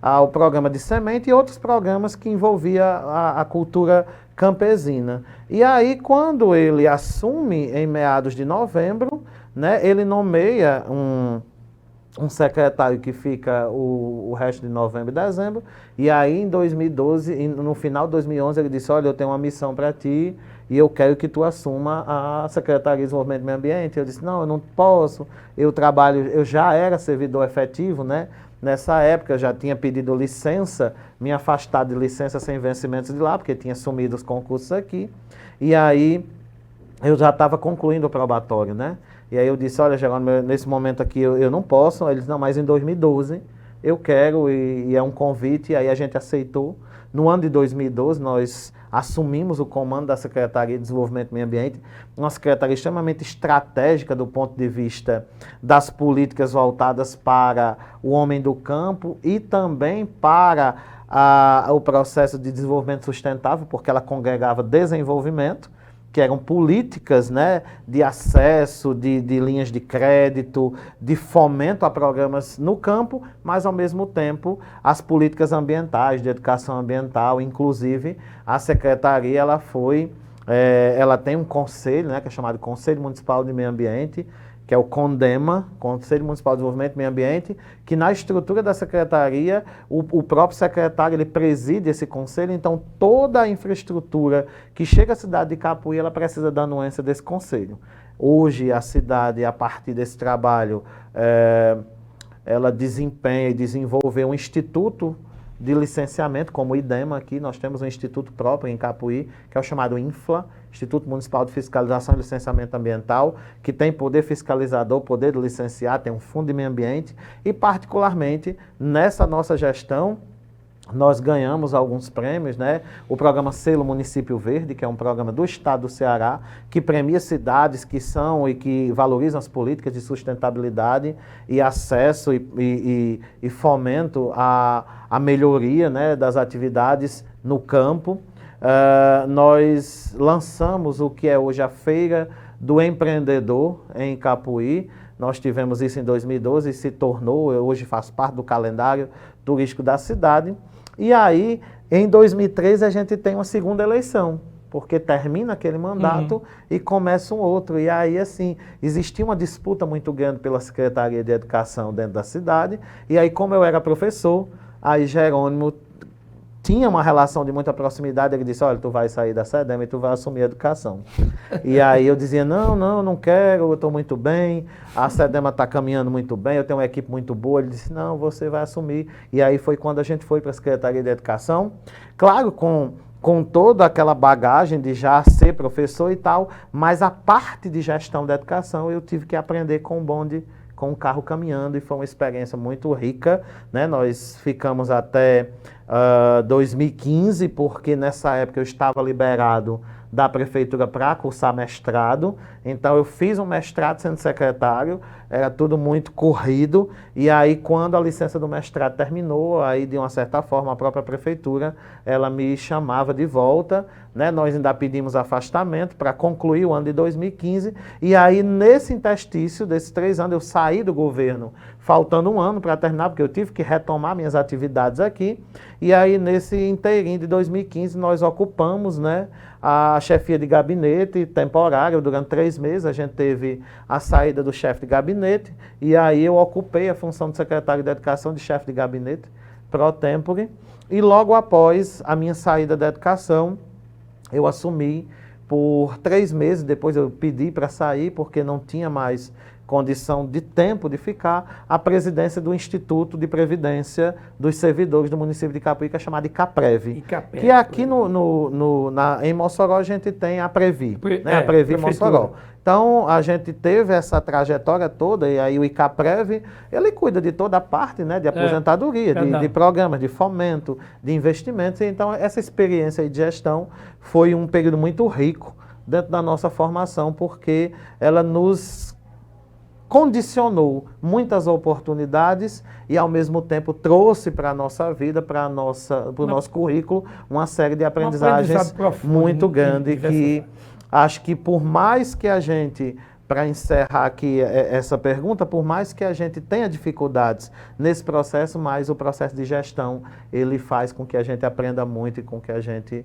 ao programa de semente e outros programas que envolvia a cultura campesina. E aí, quando ele assume em meados de novembro, né, ele nomeia um secretário que fica o resto de novembro e dezembro, e aí em 2012, no final de 2011, ele disse, olha, eu tenho uma missão para ti, e eu quero que tu assuma a Secretaria de Desenvolvimento do Meio Ambiente. Eu disse, não, eu não posso, eu já era servidor efetivo, né? Nessa época eu já tinha pedido licença, me afastar de licença sem vencimentos de lá, porque tinha sumido os concursos aqui, e aí eu já estava concluindo o probatório, né? E aí eu disse, olha, Jerônimo, nesse momento aqui eu não posso. Aí ele disse, não, mas em 2012 eu quero, e é um convite, e aí a gente aceitou. No ano de 2012 nós assumimos o comando da Secretaria de Desenvolvimento do Meio Ambiente, uma secretaria extremamente estratégica do ponto de vista das políticas voltadas para o homem do campo e também para o processo de desenvolvimento sustentável, porque ela congregava desenvolvimento, que eram políticas, né, de acesso, de linhas de crédito, de fomento a programas no campo, mas ao mesmo tempo as políticas ambientais, de educação ambiental. Inclusive a secretaria ela tem um conselho, né, que é chamado Conselho Municipal de Meio Ambiente, que é o CONDEMA, Conselho Municipal de Desenvolvimento do Meio Ambiente, que na estrutura da secretaria, o próprio secretário ele preside esse conselho, então toda a infraestrutura que chega à cidade de Capuí, ela precisa da anuência desse conselho. Hoje a cidade, a partir desse trabalho, ela desempenha e desenvolveu um instituto de licenciamento, como o IDEMA aqui, nós temos um instituto próprio em Capuí, que é o chamado INFLA, Instituto Municipal de Fiscalização e Licenciamento Ambiental, que tem poder fiscalizador, poder de licenciar, tem um fundo de meio ambiente, e particularmente nessa nossa gestão, nós ganhamos alguns prêmios, né? O programa Selo Município Verde, que é um programa do Estado do Ceará, que premia cidades que são e que valorizam as políticas de sustentabilidade e acesso e fomento à melhoria, né, das atividades no campo. Nós lançamos o que é hoje a Feira do Empreendedor em Capuí. Nós tivemos isso em 2012 e se tornou, hoje faz parte do calendário turístico da cidade. E aí, em 2013, a gente tem uma segunda eleição, porque termina aquele mandato e começa um outro. E aí, assim, existia uma disputa muito grande pela Secretaria de Educação dentro da cidade. E aí, como eu era professor, aí Jerônimo tinha uma relação de muita proximidade, ele disse, olha, tu vai sair da SEDEM e tu vai assumir a educação. E aí eu dizia, não quero, eu estou muito bem, a SEDEM está caminhando muito bem, eu tenho uma equipe muito boa. Ele disse, não, você vai assumir. E aí foi quando a gente foi para a Secretaria de Educação, claro, com toda aquela bagagem de já ser professor e tal, mas a parte de gestão da educação eu tive que aprender com o bonde, com o carro caminhando, e foi uma experiência muito rica, né? Nós ficamos até 2015, porque nessa época eu estava liberado da prefeitura para cursar mestrado. Então eu fiz um mestrado sendo secretário, era tudo muito corrido, e aí quando a licença do mestrado terminou, aí de uma certa forma a própria prefeitura, ela me chamava de volta, né? Nós ainda pedimos afastamento para concluir o ano de 2015, e aí nesse interstício desses 3 anos eu saí do governo, faltando um ano para terminar, porque eu tive que retomar minhas atividades aqui, e aí nesse inteirinho de 2015 nós ocupamos, né, a chefia de gabinete temporária. Durante 3 meses a gente teve a saída do chefe de gabinete, e aí eu ocupei a função de secretário de Educação, de chefe de gabinete pro tempore, e logo após a minha saída da educação, eu assumi por 3 meses, depois eu pedi para sair, porque não tinha mais condição de tempo de ficar, a presidência do Instituto de Previdência dos Servidores do município de Capuíca, chamado de CAPREV. Que aqui em Mossoró a gente tem a Previ, né? A Previ Mossoró. Então a gente teve essa trajetória toda, e aí o ICAPREV, ele cuida de toda a parte, né, de aposentadoria, de programas de fomento, de investimentos. Então essa experiência de gestão foi um período muito rico dentro da nossa formação, porque ela nos condicionou muitas oportunidades e, ao mesmo tempo, trouxe para a nossa vida, para o nosso currículo, uma série de aprendizagens muito grande, que acho que por mais que a gente, para encerrar aqui essa pergunta, por mais que a gente tenha dificuldades nesse processo, mas o processo de gestão, ele faz com que a gente aprenda muito e com que a gente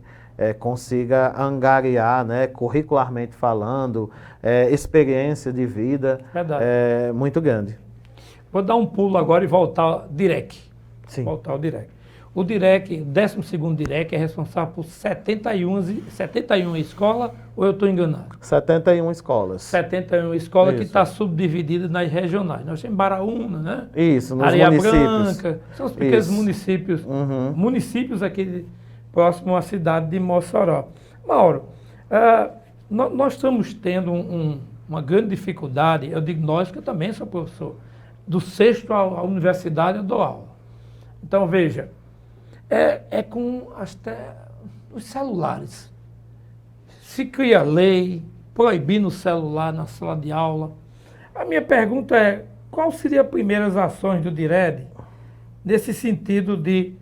consiga angariar, né, curricularmente falando, experiência de vida muito grande. Vou dar um pulo agora e voltar ao DIREC. Sim. Voltar ao DIREC. O DIREC, o 12º DIREC, é responsável por 71 escolas, ou eu estou enganado? 71 escolas. 71 escolas. Isso. Que está subdividida nas regionais. Nós temos Baraúna, né? Isso, nos Areia municípios. Branca, são os pequenos municípios, municípios aqui próximo à cidade de Mossoró. Mauro, nós estamos tendo uma grande dificuldade, eu digo nós, que eu também sou professor, do 6º à universidade eu dou aula. Então, veja, com os celulares. Se cria lei proibindo o celular na sala de aula. A minha pergunta é, qual seriam as primeiras ações do DIRED nesse sentido de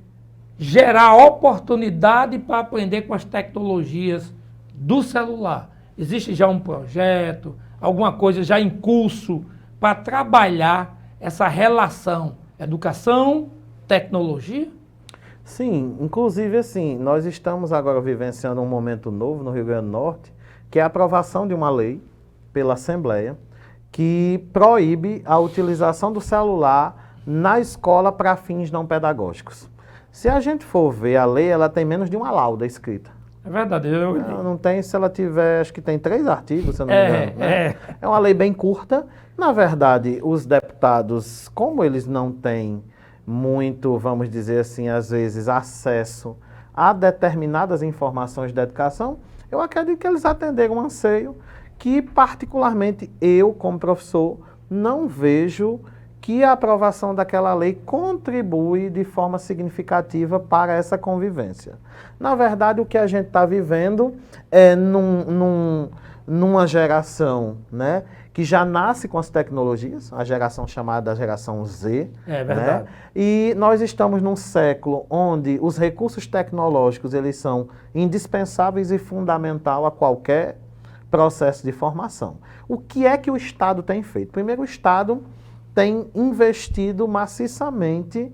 gerar oportunidade para aprender com as tecnologias do celular? Existe já um projeto, alguma coisa já em curso para trabalhar essa relação educação, tecnologia? Sim, inclusive assim, nós estamos agora vivenciando um momento novo no Rio Grande do Norte, que é a aprovação de uma lei pela Assembleia que proíbe a utilização do celular na escola para fins não pedagógicos. Se a gente for ver a lei, ela tem menos de uma lauda escrita. É verdade. Não tem, se ela tiver, acho que tem 3 artigos, se eu não me engano. Né? É uma lei bem curta. Na verdade, os deputados, como eles não têm muito, vamos dizer assim, às vezes, acesso a determinadas informações da educação, eu acredito que eles atenderam um anseio que, particularmente, eu, como professor, não vejo que a aprovação daquela lei contribui de forma significativa para essa convivência. Na verdade, o que a gente está vivendo é numa geração, né, que já nasce com as tecnologias, a geração chamada geração Z. É verdade. Né? E nós estamos num século onde os recursos tecnológicos eles são indispensáveis e fundamental a qualquer processo de formação. O que é que o Estado tem feito? Primeiro, o Estado tem investido maciçamente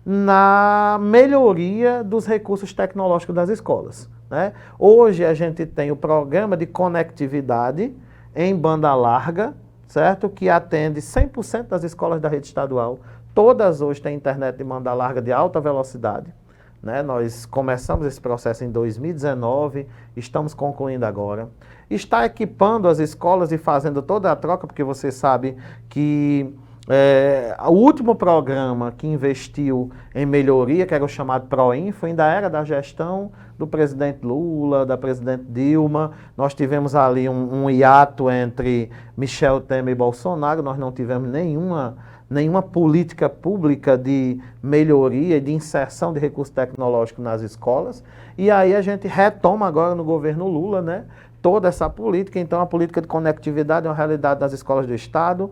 na melhoria dos recursos tecnológicos das escolas. Né? Hoje a gente tem o programa de conectividade em banda larga, certo? Que atende 100% das escolas da rede estadual. Todas hoje têm internet de banda larga de alta velocidade. Né? Nós começamos esse processo em 2019, estamos concluindo agora. Está equipando as escolas e fazendo toda a troca, porque você sabe que o último programa que investiu em melhoria, que era o chamado ProInfo, ainda era da gestão do presidente Lula, da presidente Dilma. Nós tivemos ali um hiato entre Michel Temer e Bolsonaro, nós não tivemos nenhuma política pública de melhoria e de inserção de recurso tecnológico nas escolas. E aí a gente retoma agora no governo Lula, né, toda essa política. Então a política de conectividade é uma realidade das escolas do Estado.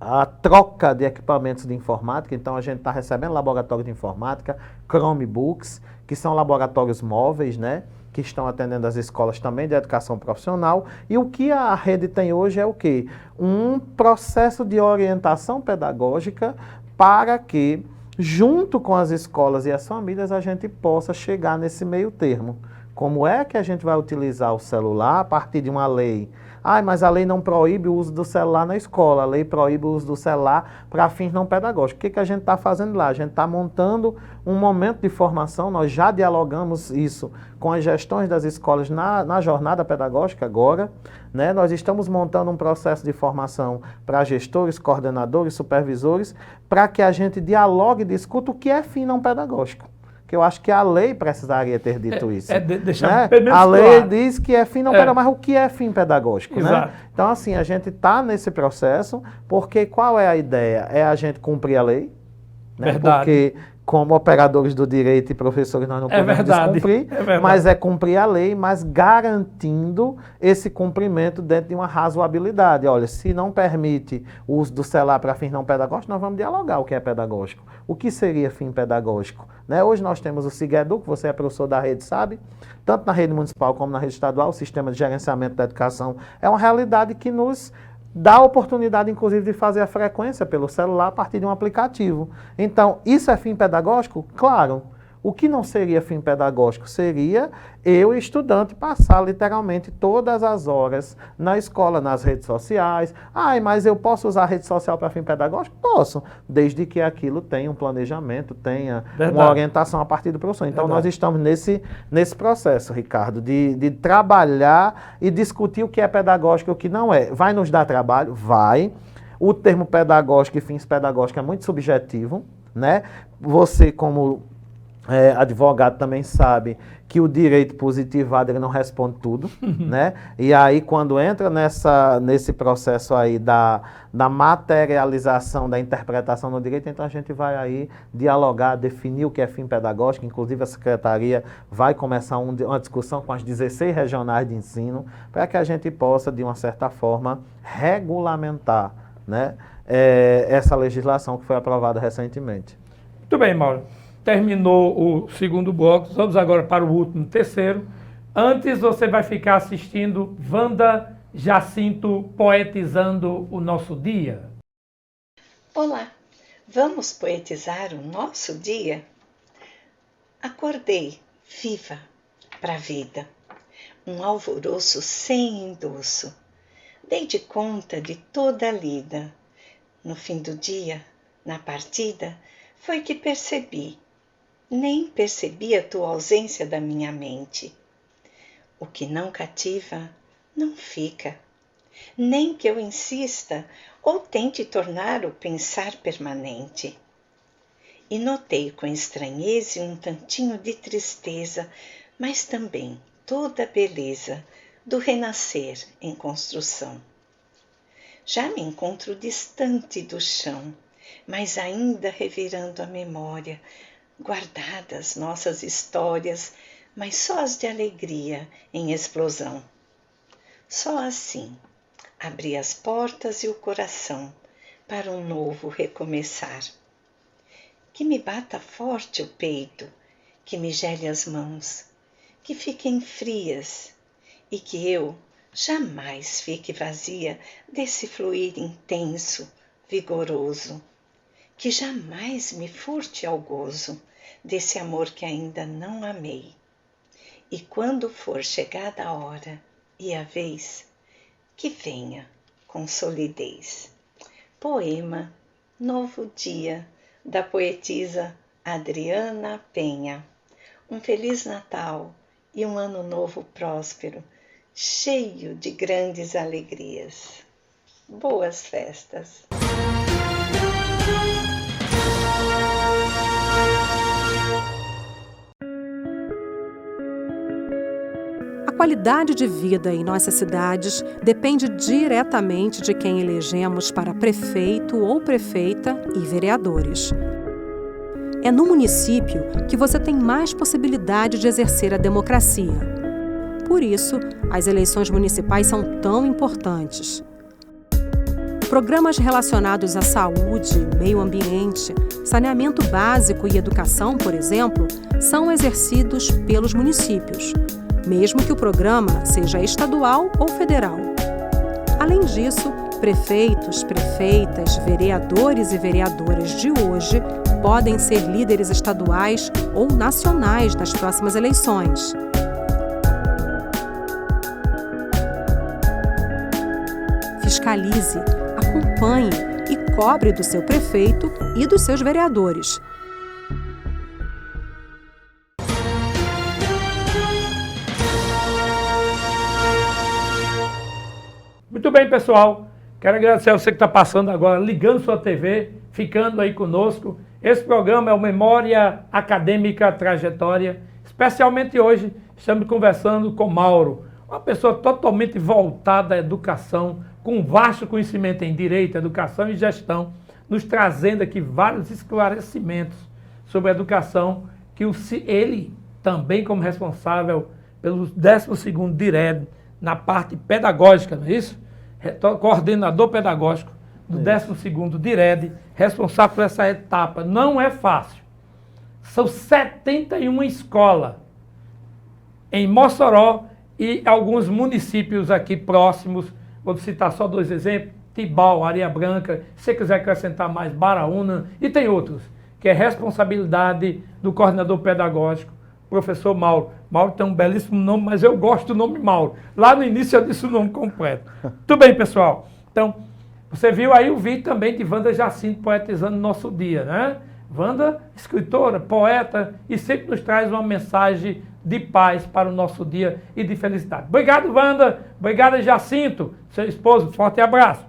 A troca de equipamentos de informática, então a gente está recebendo laboratório de informática, Chromebooks, que são laboratórios móveis, né, que estão atendendo as escolas também de educação profissional. E o que a rede tem hoje é o quê? Um processo de orientação pedagógica para que, junto com as escolas e as famílias, a gente possa chegar nesse meio termo. Como é que a gente vai utilizar o celular a partir de uma lei? Mas a lei não proíbe o uso do celular na escola, a lei proíbe o uso do celular para fins não pedagógicos. O que a gente está fazendo lá? A gente está montando um momento de formação, nós já dialogamos isso com as gestões das escolas na jornada pedagógica agora, né? Nós estamos montando um processo de formação para gestores, coordenadores, supervisores, para que a gente dialogue e discuta o que é fim não pedagógico. Que eu acho que a lei precisaria ter dito isso. Deixar né? A lei diz que é fim não pedagógico, mas o que é fim pedagógico? Né? Então, assim, a gente está nesse processo, porque qual é a ideia? É a gente cumprir a lei, né? Porque como operadores do direito e professores nós não podemos descumprir, mas é cumprir a lei, mas garantindo esse cumprimento dentro de uma razoabilidade. Olha, se não permite o uso do celular para fins não pedagógicos, nós vamos dialogar o que é pedagógico. O que seria fim pedagógico? Né? Hoje nós temos o SIGEDU, que você é professor da rede, sabe? Tanto na rede municipal como na rede estadual, o sistema de gerenciamento da educação é uma realidade que nos dá a oportunidade, inclusive, de fazer a frequência pelo celular a partir de um aplicativo. Então, isso é fim pedagógico? Claro. O que não seria fim pedagógico? Seria eu, estudante, passar literalmente todas as horas na escola, nas redes sociais. Mas eu posso usar a rede social para fim pedagógico? Posso, desde que aquilo tenha um planejamento, tenha uma orientação a partir do professor. Então, nós estamos nesse processo, Ricardo, de trabalhar e discutir o que é pedagógico e o que não é. Vai nos dar trabalho? Vai. O termo pedagógico e fins pedagógicos é muito subjetivo, né? Você, como advogado, também sabe que o direito positivado ele não responde tudo, né? E aí, quando entra nesse processo aí da materialização da interpretação no direito, então a gente vai aí dialogar, definir o que é fim pedagógico. Inclusive, a Secretaria vai começar uma discussão com as 16 regionais de ensino para que a gente possa, de uma certa forma, regulamentar, né, essa legislação que foi aprovada recentemente. Muito bem, Mauro. Terminou o segundo bloco, vamos agora para o último, terceiro. Antes você vai ficar assistindo Wanda Jacinto poetizando o nosso dia. Olá, vamos poetizar o nosso dia? Acordei, viva, pra vida, um alvoroço sem endosso. Dei de conta de toda a lida. No fim do dia, na partida, foi que percebi. Nem percebi a tua ausência da minha mente. O que não cativa, não fica. Nem que eu insista ou tente tornar o pensar permanente. E notei com estranheza um tantinho de tristeza, mas também toda a beleza do renascer em construção. Já me encontro distante do chão, mas ainda revirando a memória, guardadas nossas histórias, mas só as de alegria em explosão. Só assim, abri as portas e o coração para um novo recomeçar. Que me bata forte o peito, que me gele as mãos, que fiquem frias e que eu jamais fique vazia desse fluir intenso, vigoroso, que jamais me furte ao gozo desse amor que ainda não amei. E quando for chegada a hora e a vez, que venha com solidez. Poema Novo Dia, da poetisa Adriana Penha. Um Feliz Natal e um Ano Novo próspero, cheio de grandes alegrias. Boas festas! A qualidade de vida em nossas cidades depende diretamente de quem elegemos para prefeito ou prefeita e vereadores. É no município que você tem mais possibilidade de exercer a democracia. Por isso, as eleições municipais são tão importantes. Programas relacionados à saúde, meio ambiente, saneamento básico e educação, por exemplo, são exercidos pelos municípios, mesmo que o programa seja estadual ou federal. Além disso, prefeitos, prefeitas, vereadores e vereadoras de hoje podem ser líderes estaduais ou nacionais nas próximas eleições. Fiscalize, acompanhe e cobre do seu prefeito e dos seus vereadores. Muito bem, pessoal. Quero agradecer a você que está passando agora, ligando sua TV, ficando aí conosco. Esse programa é o Memória Acadêmica Trajetória. Especialmente hoje, estamos conversando com Mauro, uma pessoa totalmente voltada à educação, com vasto conhecimento em Direito, Educação e Gestão, nos trazendo aqui vários esclarecimentos sobre a educação, que ele também como responsável pelo 12º DIRED, na parte pedagógica, não é isso? Coordenador pedagógico do 12º DIRED, responsável por essa etapa. Não é fácil. São 71 escolas em Mossoró e alguns municípios aqui próximos. Vou citar só 2 exemplos: Tibau, Areia Branca, se você quiser acrescentar mais, Baraúna, e tem outros, que é responsabilidade do coordenador pedagógico, professor Mauro. Mauro tem um belíssimo nome, mas eu gosto do nome Mauro. Lá no início eu disse o nome completo. Tudo bem, pessoal? Então, você viu aí o vídeo também de Wanda Jacinto poetizando o nosso dia, né? Wanda, escritora, poeta, e sempre nos traz uma mensagem de paz para o nosso dia e de felicidade. Obrigado, Wanda. Obrigado, Jacinto, seu esposo. Forte abraço.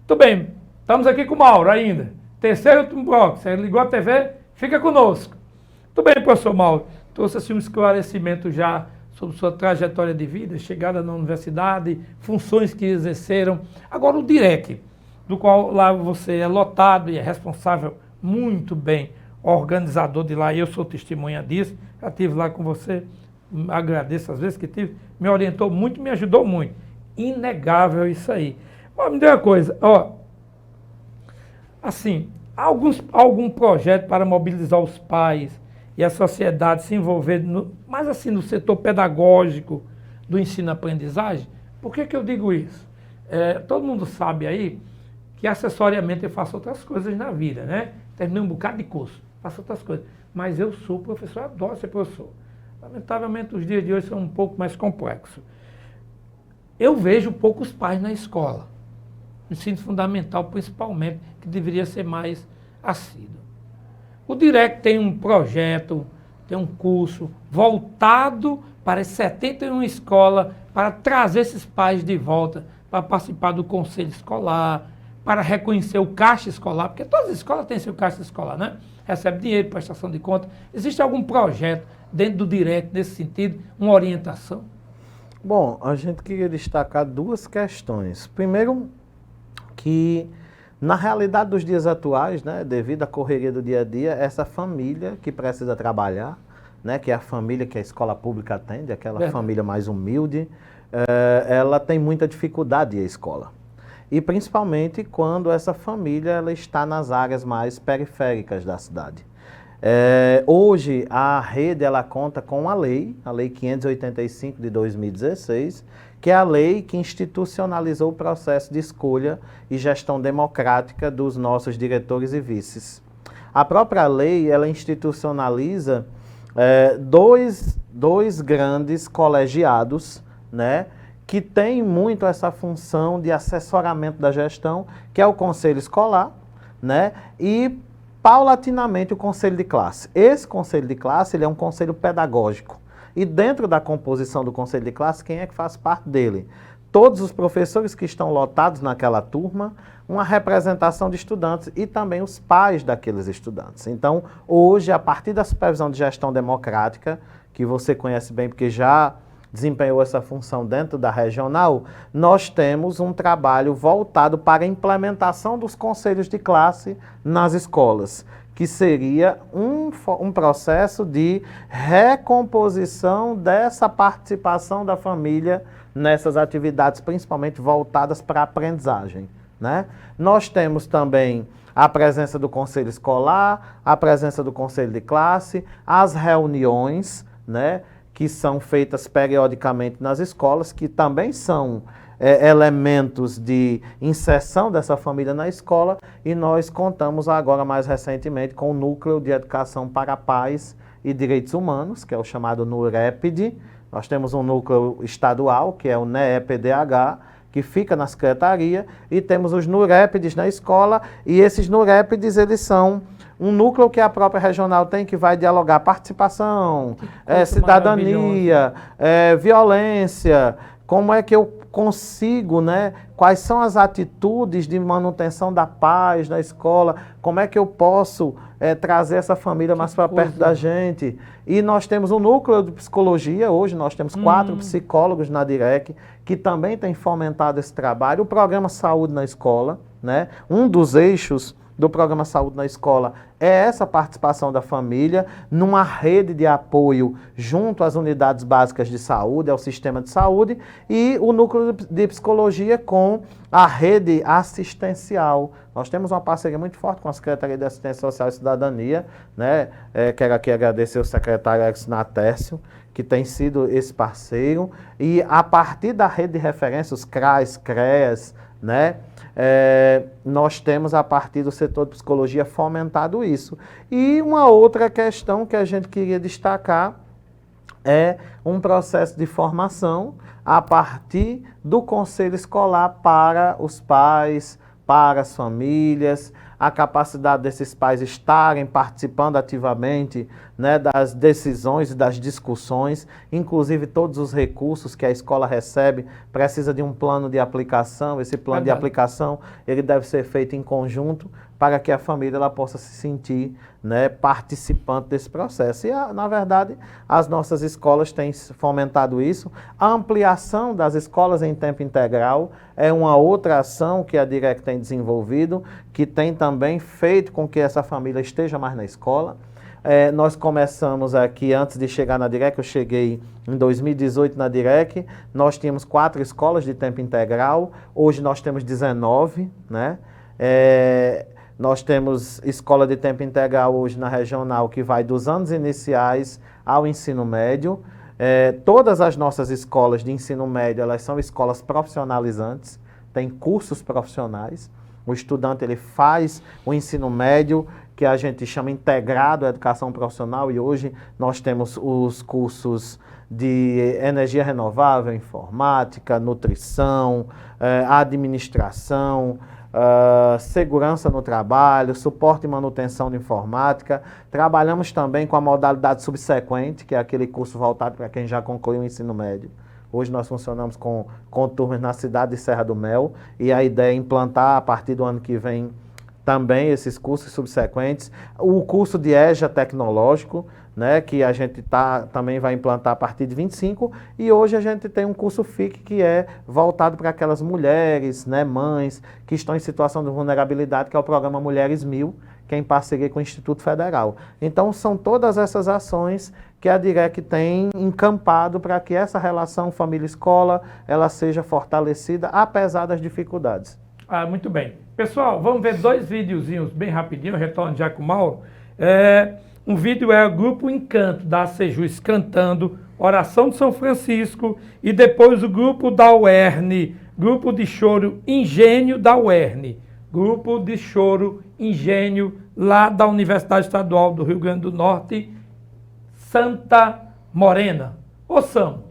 Tudo bem, estamos aqui com o Mauro ainda. Terceiro último bloco. Você ligou a TV? Fica conosco. Tudo bem, professor Mauro. Trouxe assim um esclarecimento já sobre sua trajetória de vida, chegada na universidade, funções que exerceram. Agora o DIREC, do qual lá você é lotado e é responsável muito bem, organizador de lá, e eu sou testemunha disso, já estive lá com você, agradeço as vezes que tive, me orientou muito, me ajudou muito. Inegável isso aí. Mas me dê uma coisa, ó, assim, algum projeto para mobilizar os pais e a sociedade se envolver, mais assim, no setor pedagógico do ensino-aprendizagem? Por que eu digo isso? Todo mundo sabe aí que acessoriamente eu faço outras coisas na vida, né? Terminei um bocado de curso, faço outras coisas. Mas eu sou professor, adoro ser professor. Lamentavelmente, os dias de hoje são um pouco mais complexos. Eu vejo poucos pais na escola, no ensino fundamental principalmente, que deveria ser mais assíduo. O DIREC tem um projeto, tem um curso voltado para as 71 escolas, para trazer esses pais de volta, para participar do conselho escolar, para reconhecer o caixa escolar, porque todas as escolas têm seu caixa escolar, né? Recebe dinheiro, prestação de conta. Existe algum projeto dentro do DIREC nesse sentido, uma orientação? Bom, a gente queria destacar 2 questões. Primeiro, que na realidade dos dias atuais, né, devido à correria do dia a dia, essa família que precisa trabalhar, né, que é a família que a escola pública atende, aquela família mais humilde, ela tem muita dificuldade de ir à escola. E principalmente quando essa família ela está nas áreas mais periféricas da cidade. Hoje a rede ela conta com a Lei 585 de 2016, que é a lei que institucionalizou o processo de escolha e gestão democrática dos nossos diretores e vices. A própria lei ela institucionaliza dois grandes colegiados, né, que tem muito essa função de assessoramento da gestão, que é o Conselho Escolar, né, e paulatinamente o Conselho de Classe. Esse Conselho de Classe ele é um conselho pedagógico. E dentro da composição do Conselho de Classe, quem é que faz parte dele? Todos os professores que estão lotados naquela turma, uma representação de estudantes e também os pais daqueles estudantes. Então, hoje, a partir da supervisão de gestão democrática, que você conhece bem porque já desempenhou essa função dentro da regional, nós temos um trabalho voltado para a implementação dos conselhos de classe nas escolas, que seria um processo de recomposição dessa participação da família nessas atividades, principalmente voltadas para a aprendizagem, né? Nós temos também a presença do conselho escolar, a presença do conselho de classe, as reuniões, né, que são feitas periodicamente nas escolas, que também são elementos de inserção dessa família na escola, e nós contamos agora mais recentemente com o Núcleo de Educação para Pais e Direitos Humanos, que é o chamado NUREPD. Nós temos um núcleo estadual, que é o NEEPDH, que fica na secretaria, e temos os NUREPDs na escola, e esses NUREPDs, eles são um núcleo que a própria regional tem, que vai dialogar participação, cidadania, violência, como é que eu consigo, né? Quais são as atitudes de manutenção da paz na escola, como é que eu posso trazer essa família mais para perto da gente. E nós temos um núcleo de psicologia, hoje nós temos 4 psicólogos na DIREC, que também tem fomentado esse trabalho. O programa Saúde na Escola, né? Um dos eixos do programa Saúde na Escola é essa participação da família numa rede de apoio junto às unidades básicas de saúde, ao sistema de saúde, e o núcleo de psicologia com a rede assistencial. Nós temos uma parceria muito forte com a Secretaria de Assistência Social e Cidadania, né? Quero aqui agradecer o secretário Alex Natércio, que tem sido esse parceiro, e a partir da rede de referência, os CRAs, CREAS, né? Nós temos, a partir do setor de psicologia, fomentado isso. E uma outra questão que a gente queria destacar é um processo de formação a partir do conselho escolar para os pais, para as famílias, a capacidade desses pais estarem participando ativamente, né, das decisões e das discussões, inclusive todos os recursos que a escola recebe precisa de um plano de aplicação. Esse plano de aplicação ele deve ser feito em conjunto para que a família ela possa se sentir, né, participante desse processo. E, na verdade, as nossas escolas têm fomentado isso. A ampliação das escolas em tempo integral é uma outra ação que a DIREC tem desenvolvido, que tem também feito com que essa família esteja mais na escola. Nós começamos aqui, antes de chegar na DIREC, eu cheguei em 2018 na DIREC, nós tínhamos 4 escolas de tempo integral, hoje nós temos 19, né? Nós temos escola de tempo integral hoje na regional que vai dos anos iniciais ao ensino médio. Todas as nossas escolas de ensino médio, elas são escolas profissionalizantes, tem cursos profissionais. O estudante ele faz o ensino médio, que a gente chama integrado à educação profissional, e hoje nós temos os cursos de energia renovável, informática, nutrição, administração, segurança no trabalho, suporte e manutenção de informática. Trabalhamos também com a modalidade subsequente, que é aquele curso voltado para quem já concluiu o ensino médio. Hoje nós funcionamos com turmas na cidade de Serra do Mel, e a ideia é implantar a partir do ano que vem também esses cursos subsequentes. O curso de EJA tecnológico, né, que a gente também vai implantar a partir de 25, e hoje a gente tem um curso FIC que é voltado para aquelas mulheres, né, mães, que estão em situação de vulnerabilidade, que é o programa Mulheres 1000, que é em parceria com o Instituto Federal. Então são todas essas ações que a DIREC tem encampado para que essa relação família-escola ela seja fortalecida, apesar das dificuldades. Muito bem. Pessoal, vamos ver 2 videozinhos bem rapidinho, eu retorno já com o Mauro. Um vídeo é o Grupo Encanto da Acejus cantando Oração de São Francisco, e depois o grupo da UERN, Grupo de Choro Engenho da UERN, Grupo de Choro Engenho lá da Universidade Estadual do Rio Grande do Norte, Santa Morena. Ouçamos.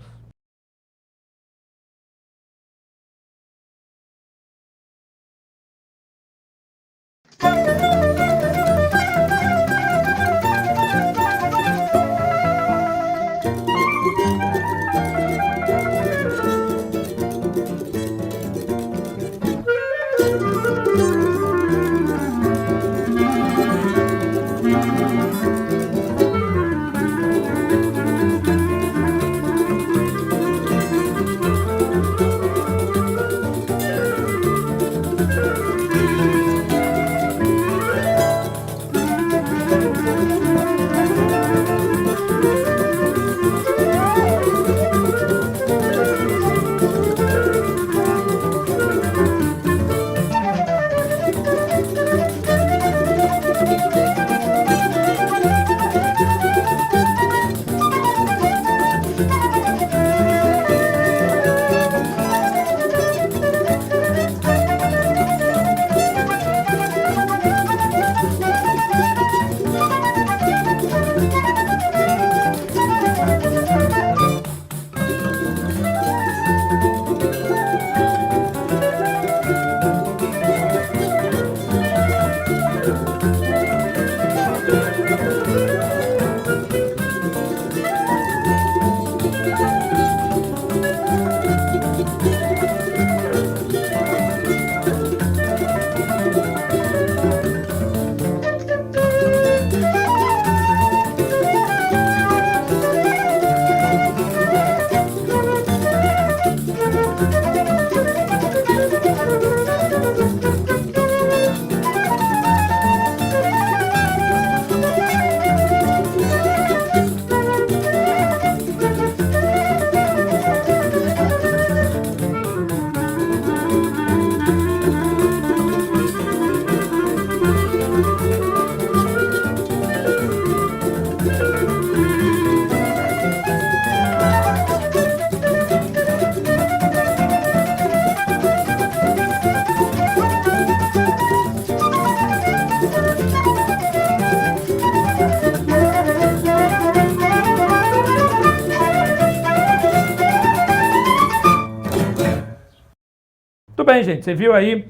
bem, gente. Você viu aí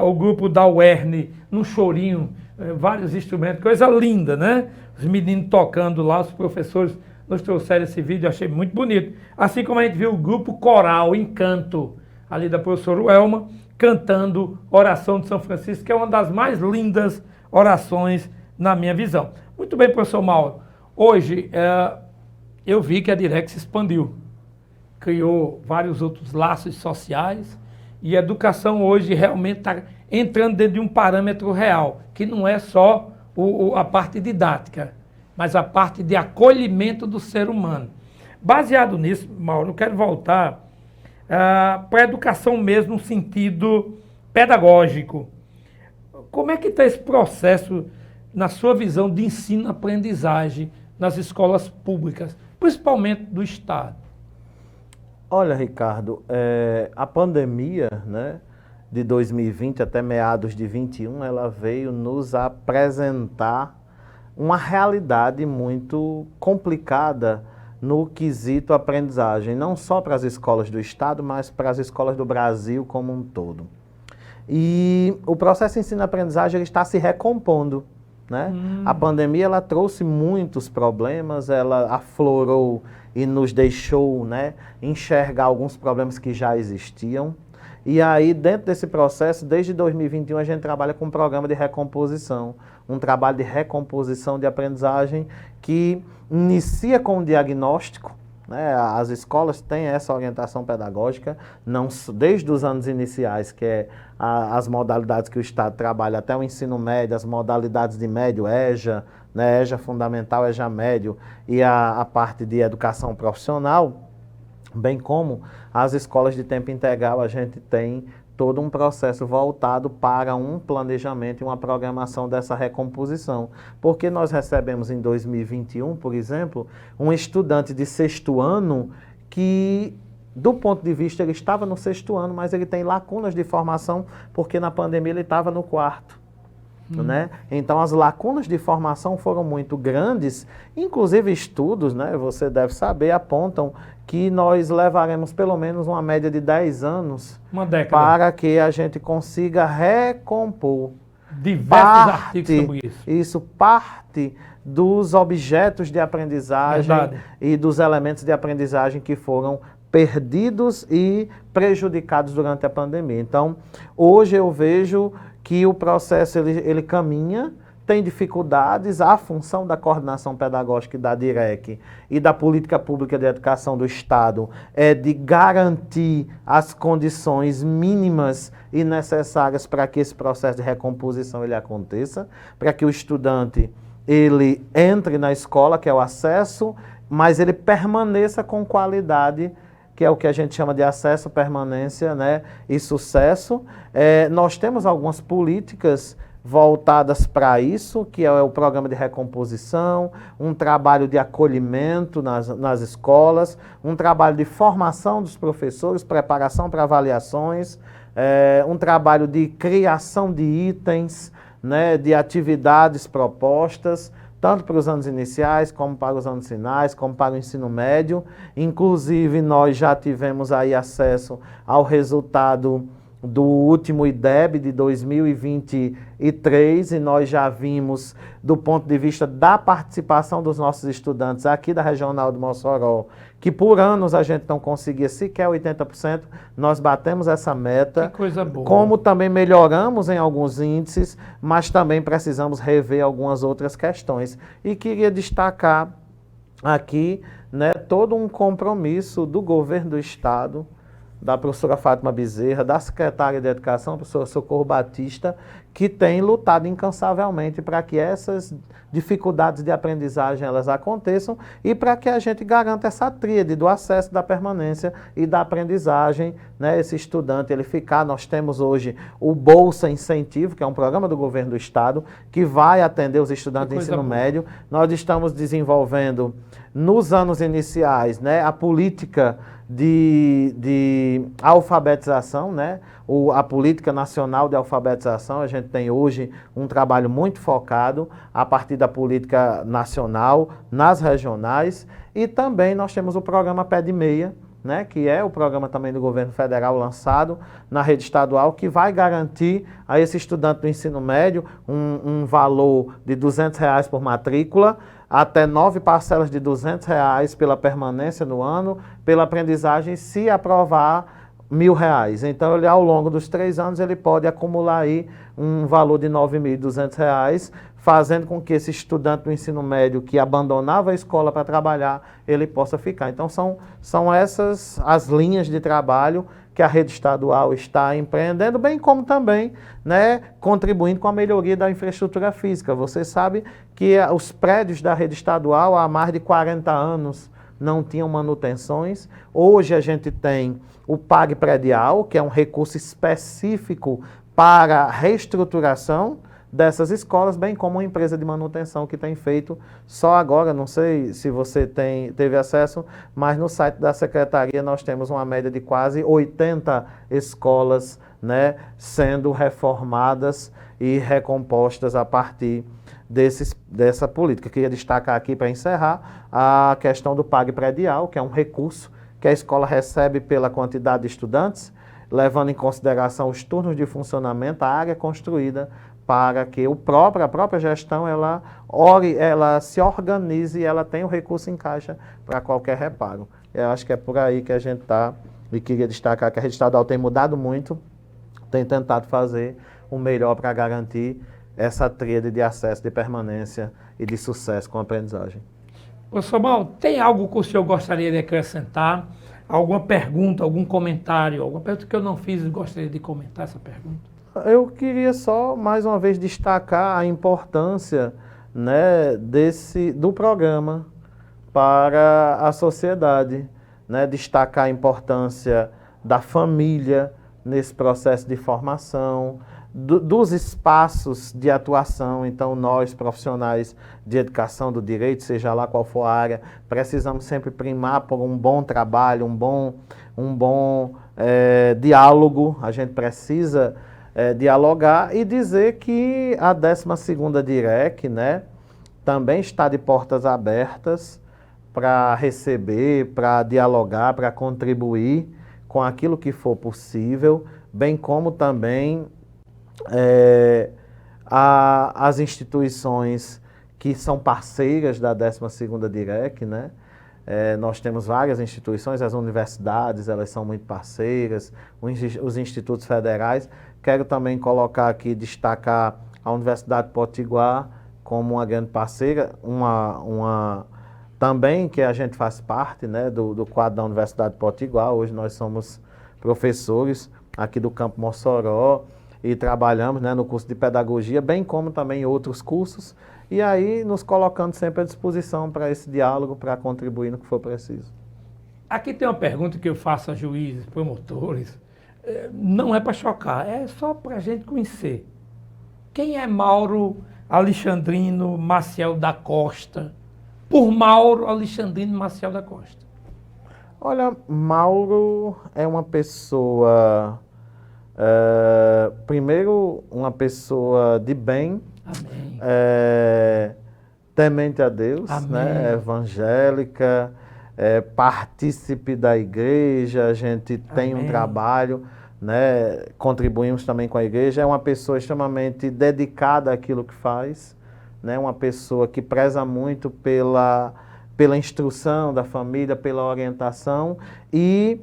o grupo da UERN num chorinho, vários instrumentos, coisa linda, né? Os meninos tocando lá, os professores nos trouxeram esse vídeo, achei muito bonito. Assim como a gente viu o grupo coral Encanto, ali da professora Welma, cantando Oração de São Francisco, que é uma das mais lindas orações na minha visão. Muito bem, professor Mauro. Hoje eu vi que a Direc se expandiu, criou vários outros laços sociais e a educação hoje realmente está entrando dentro de um parâmetro real, que não é só a parte didática, mas a parte de acolhimento do ser humano. Baseado nisso, Mauro, eu quero voltar para a educação mesmo no sentido pedagógico. Como é que está esse processo, na sua visão, de ensino-aprendizagem nas escolas públicas, principalmente do Estado? Olha, Ricardo, a pandemia, né, de 2020 até meados de 2021, ela veio nos apresentar uma realidade muito complicada no quesito aprendizagem, não só para as escolas do Estado, mas para as escolas do Brasil como um todo. E o processo de ensino-aprendizagem ele está se recompondo, né? A pandemia ela trouxe muitos problemas, ela aflorou e nos deixou, né, enxergar alguns problemas que já existiam. E aí, dentro desse processo, desde 2021, a gente trabalha com um programa de recomposição, um trabalho de recomposição de aprendizagem que inicia com um diagnóstico, né? As escolas têm essa orientação pedagógica, não, desde os anos iniciais, que é as modalidades que o Estado trabalha, até o ensino médio, as modalidades de médio, EJA, né? EJA fundamental, EJA médio, e a parte de educação profissional, bem como as escolas de tempo integral, a gente tem todo um processo voltado para um planejamento e uma programação dessa recomposição. Porque nós recebemos em 2021, por exemplo, um estudante de 6º ano que, do ponto de vista, ele estava no 6º ano, mas ele tem lacunas de formação, porque na pandemia ele estava no 4º. Né? Então as lacunas de formação foram muito grandes, inclusive estudos, né, você deve saber, apontam que nós levaremos pelo menos uma média de 10 anos para que a gente consiga recompor diversos artigos sobre isso. Isso, parte dos objetos de aprendizagem e dos elementos de aprendizagem que foram perdidos e prejudicados durante a pandemia. Então, hoje eu vejo que o processo ele caminha, tem dificuldades, a função da coordenação pedagógica e da DIREC e da política pública de educação do Estado é de garantir as condições mínimas e necessárias para que esse processo de recomposição ele aconteça, para que o estudante ele entre na escola, que é o acesso, mas ele permaneça com qualidade, que é o que a gente chama de acesso, permanência, né, e sucesso. Nós temos algumas políticas voltadas para isso, que é o programa de recomposição, um trabalho de acolhimento nas escolas, um trabalho de formação dos professores, preparação para avaliações, um trabalho de criação de itens, né, de atividades propostas, tanto para os anos iniciais, como para os anos finais, como para o ensino médio. Inclusive, nós já tivemos aí acesso ao resultado do último IDEB de 2023 e nós já vimos, do ponto de vista da participação dos nossos estudantes aqui da Regional de Mossoró, que por anos a gente não conseguia sequer 80%, nós batemos essa meta. Que coisa boa. Como também melhoramos em alguns índices, mas também precisamos rever algumas outras questões. E queria destacar aqui, né, todo um compromisso do governo do Estado, da professora Fátima Bezerra, da secretária de Educação, professora Socorro Batista, que tem lutado incansavelmente para que essas dificuldades de aprendizagem elas aconteçam e para que a gente garanta essa tríade do acesso, da permanência e da aprendizagem, né? Esse estudante, ele ficar, nós temos hoje o Bolsa Incentivo, que é um programa do governo do Estado, que vai atender os estudantes de ensino médio. Nós estamos desenvolvendo, nos anos iniciais, né, a política de alfabetização, né? A Política Nacional de Alfabetização. A gente tem hoje um trabalho muito focado a partir da política nacional, nas regionais, e também nós temos o programa Pé de Meia, né, que é o programa também do governo federal lançado na rede estadual, que vai garantir a esse estudante do ensino médio um valor de R$200 por matrícula, até 9 parcelas de R$200 pela permanência no ano, pela aprendizagem, se aprovar R$1.000. Então, ele, ao longo dos 3 anos, ele pode acumular aí um valor de R$9.200, fazendo com que esse estudante do ensino médio que abandonava a escola para trabalhar, ele possa ficar. Então, são essas as linhas de trabalho que a rede estadual está empreendendo, bem como também, né, contribuindo com a melhoria da infraestrutura física. Você sabe que os prédios da rede estadual há mais de 40 anos não tinham manutenções. Hoje a gente tem o PAG predial, que é um recurso específico para a reestruturação dessas escolas, bem como uma empresa de manutenção que tem feito só agora, não sei se você teve acesso, mas no site da Secretaria nós temos uma média de quase 80 escolas, né, sendo reformadas e recompostas a partir dessa política. Queria destacar aqui, para encerrar, a questão do PAG predial, que é um recurso que a escola recebe pela quantidade de estudantes, levando em consideração os turnos de funcionamento, a área construída, para que a própria gestão ela se organize e ela tenha o recurso em caixa para qualquer reparo. Eu acho que é por aí que a gente está, e queria destacar que a rede estadual tem mudado muito, tem tentado fazer o melhor para garantir essa tríade de acesso, de permanência e de sucesso com a aprendizagem. Professor Mauro, tem algo que o senhor gostaria de acrescentar? Alguma pergunta, algum comentário? Alguma pergunta que eu não fiz e gostaria de comentar essa pergunta? Eu queria só, mais uma vez, destacar a importância, né, do programa para a sociedade, né, destacar a importância da família nesse processo de formação, dos espaços de atuação. Então, nós, profissionais de educação do direito, seja lá qual for a área, precisamos sempre primar por um bom trabalho, um bom diálogo. A gente precisa dialogar e dizer que a 12ª DIREC, né, também está de portas abertas para receber, para dialogar, para contribuir com aquilo que for possível, bem como também as instituições que são parceiras da 12ª DIREC, né? Nós temos várias instituições, as universidades, elas são muito parceiras, os institutos federais. Quero também colocar aqui, destacar a Universidade Potiguar como uma grande parceira, também que a gente faz parte, né, do quadro da Universidade Potiguar. Hoje nós somos professores aqui do Campo Mossoró e trabalhamos, né, no curso de pedagogia, bem como também em outros cursos, e aí nos colocando sempre à disposição para esse diálogo, para contribuir no que for preciso. Aqui tem uma pergunta que eu faço a juízes, promotores, não é para chocar, é só para a gente conhecer. Quem é Mauro Alexandrino Maciel da Costa? Por Mauro Alexandrino Maciel da Costa. Olha, Mauro é uma pessoa, primeiro, uma pessoa de bem, amém, temente a Deus, né, evangélica, partícipe da igreja, a gente tem amém, um trabalho, né, contribuímos também com a igreja. É uma pessoa extremamente dedicada àquilo que faz, né, uma pessoa que preza muito pela instrução da família, pela orientação e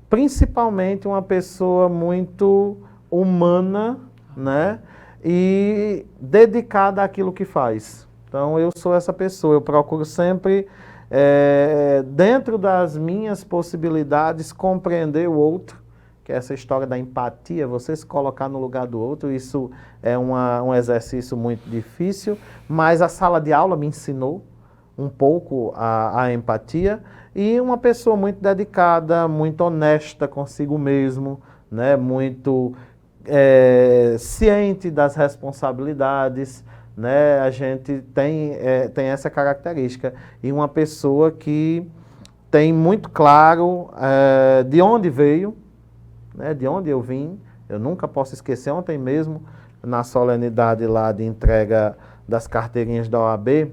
principalmente uma pessoa muito humana, né, e dedicada àquilo que faz. Então eu sou essa pessoa, eu procuro sempre, dentro das minhas possibilidades, compreender o outro, que é essa história da empatia, você se colocar no lugar do outro. Isso é um exercício muito difícil, mas a sala de aula me ensinou um pouco a empatia, e uma pessoa muito dedicada, muito honesta consigo mesmo, né? Muito ciente das responsabilidades, né? A gente tem essa característica, e uma pessoa que tem muito claro de onde veio, né, de onde eu vim. Eu nunca posso esquecer, ontem mesmo, na solenidade lá de entrega das carteirinhas da OAB,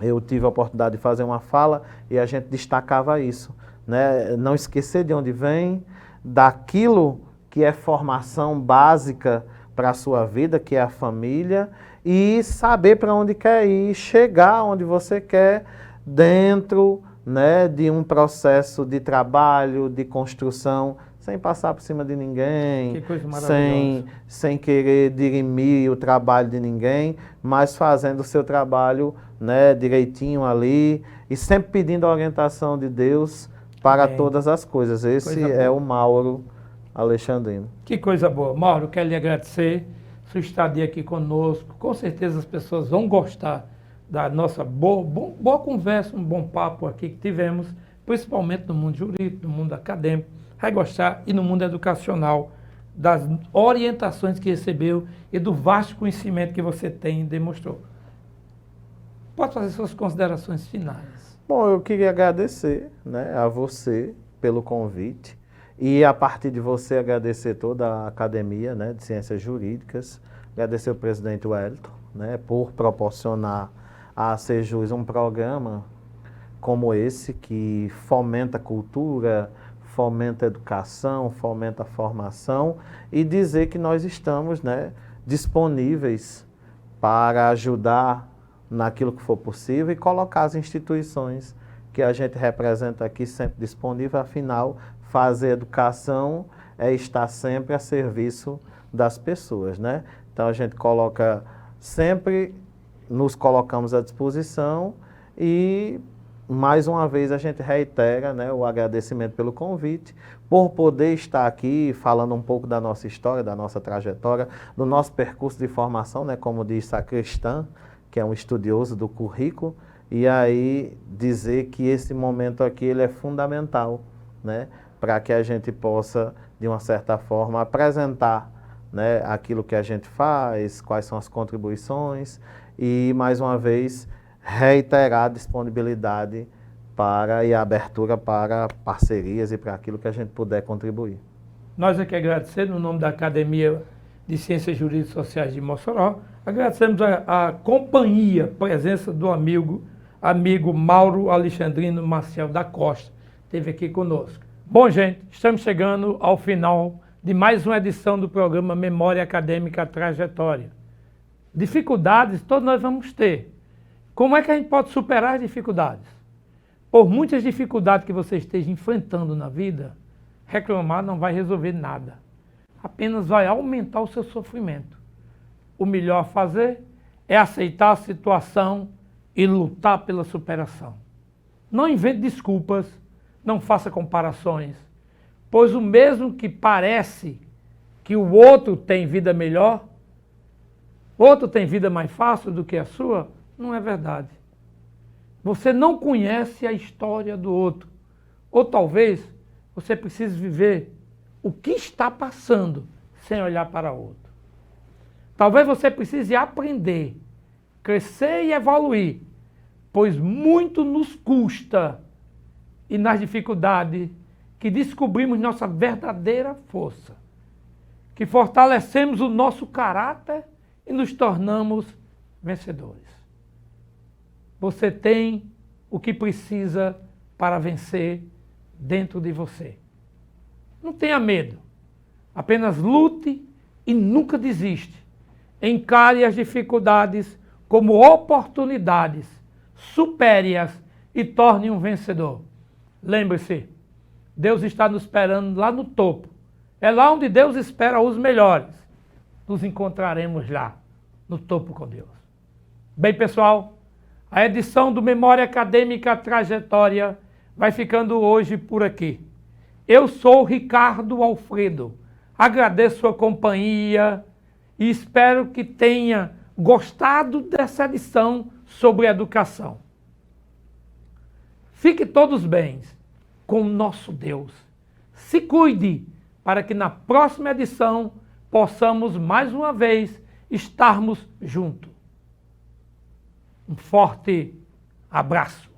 eu tive a oportunidade de fazer uma fala e a gente destacava isso, né? Não esquecer de onde vem, daquilo que é formação básica para a sua vida, que é a família, e saber para onde quer ir, chegar onde você quer, dentro, né, de um processo de trabalho, de construção, sem passar por cima de ninguém, Que coisa maravilhosa. sem querer dirimir o trabalho de ninguém, mas fazendo o seu trabalho, né, direitinho ali, e sempre pedindo a orientação de Deus para Amém. todas as coisas. Esse Coisa é boa. o Mauro Alexandrino. Que coisa boa. Mauro, quero lhe agradecer sua estadia aqui conosco. Com certeza as pessoas vão gostar da nossa boa conversa, um bom papo aqui que tivemos, principalmente no mundo jurídico, no mundo acadêmico, vai gostar, e no mundo educacional, das orientações que recebeu e do vasto conhecimento que você tem e demonstrou. Pode fazer suas considerações finais. Bom, eu queria agradecer, né, a você pelo convite e, a partir de você, agradecer toda a Academia, né, de Ciências Jurídicas, agradecer o presidente Wellington, né, por proporcionar a Sejus um programa como esse, que fomenta a cultura, fomenta a educação, fomenta a formação, e dizer que nós estamos, né, disponíveis para ajudar naquilo que for possível e colocar as instituições que a gente representa aqui sempre disponível. Afinal, fazer educação é estar sempre a serviço das pessoas, né? Então a gente coloca sempre, nos colocamos à disposição, e mais uma vez a gente reitera, né, o agradecimento pelo convite, por poder estar aqui falando um pouco da nossa história, da nossa trajetória, do nosso percurso de formação, né, como diz Sacristan, que é um estudioso do currículo, e aí dizer que esse momento aqui ele é fundamental, né, para que a gente possa, de uma certa forma, apresentar, né, aquilo que a gente faz, quais são as contribuições, e mais uma vez reiterar a disponibilidade e a abertura para parcerias e para aquilo que a gente puder contribuir. Nós aqui agradecemos, no nome da Academia de Ciências Jurídicas e Sociais de Mossoró, agradecemos a companhia, a presença do amigo Mauro Alexandrino Maciel da Costa, que esteve aqui conosco. Bom, gente, estamos chegando ao final de mais uma edição do programa Memória Acadêmica Trajetória. Dificuldades todos nós vamos ter. Como é que a gente pode superar as dificuldades? Por muitas dificuldades que você esteja enfrentando na vida, reclamar não vai resolver nada. Apenas vai aumentar o seu sofrimento. O melhor a fazer é aceitar a situação e lutar pela superação. Não invente desculpas, não faça comparações, pois o mesmo que parece que o outro tem vida melhor, outro tem vida mais fácil do que a sua, não é verdade. Você não conhece a história do outro. Ou talvez você precise viver o que está passando sem olhar para o outro. Talvez você precise aprender, crescer e evoluir, pois muito nos custa, e nas dificuldades que descobrimos nossa verdadeira força, que fortalecemos o nosso caráter e nos tornamos vencedores. Você tem o que precisa para vencer dentro de você. Não tenha medo, apenas lute e nunca desiste. Encare as dificuldades como oportunidades, supere-as e torne um vencedor. Lembre-se, Deus está nos esperando lá no topo. É lá onde Deus espera os melhores. Nos encontraremos lá, no topo com Deus. Bem, pessoal, a edição do Memória Acadêmica Trajetória vai ficando hoje por aqui. Eu sou Ricardo Alfredo, agradeço a companhia e espero que tenha gostado dessa edição sobre educação. Fique todos bem com o nosso Deus. Se cuide para que na próxima edição possamos mais uma vez estarmos juntos. Um forte abraço.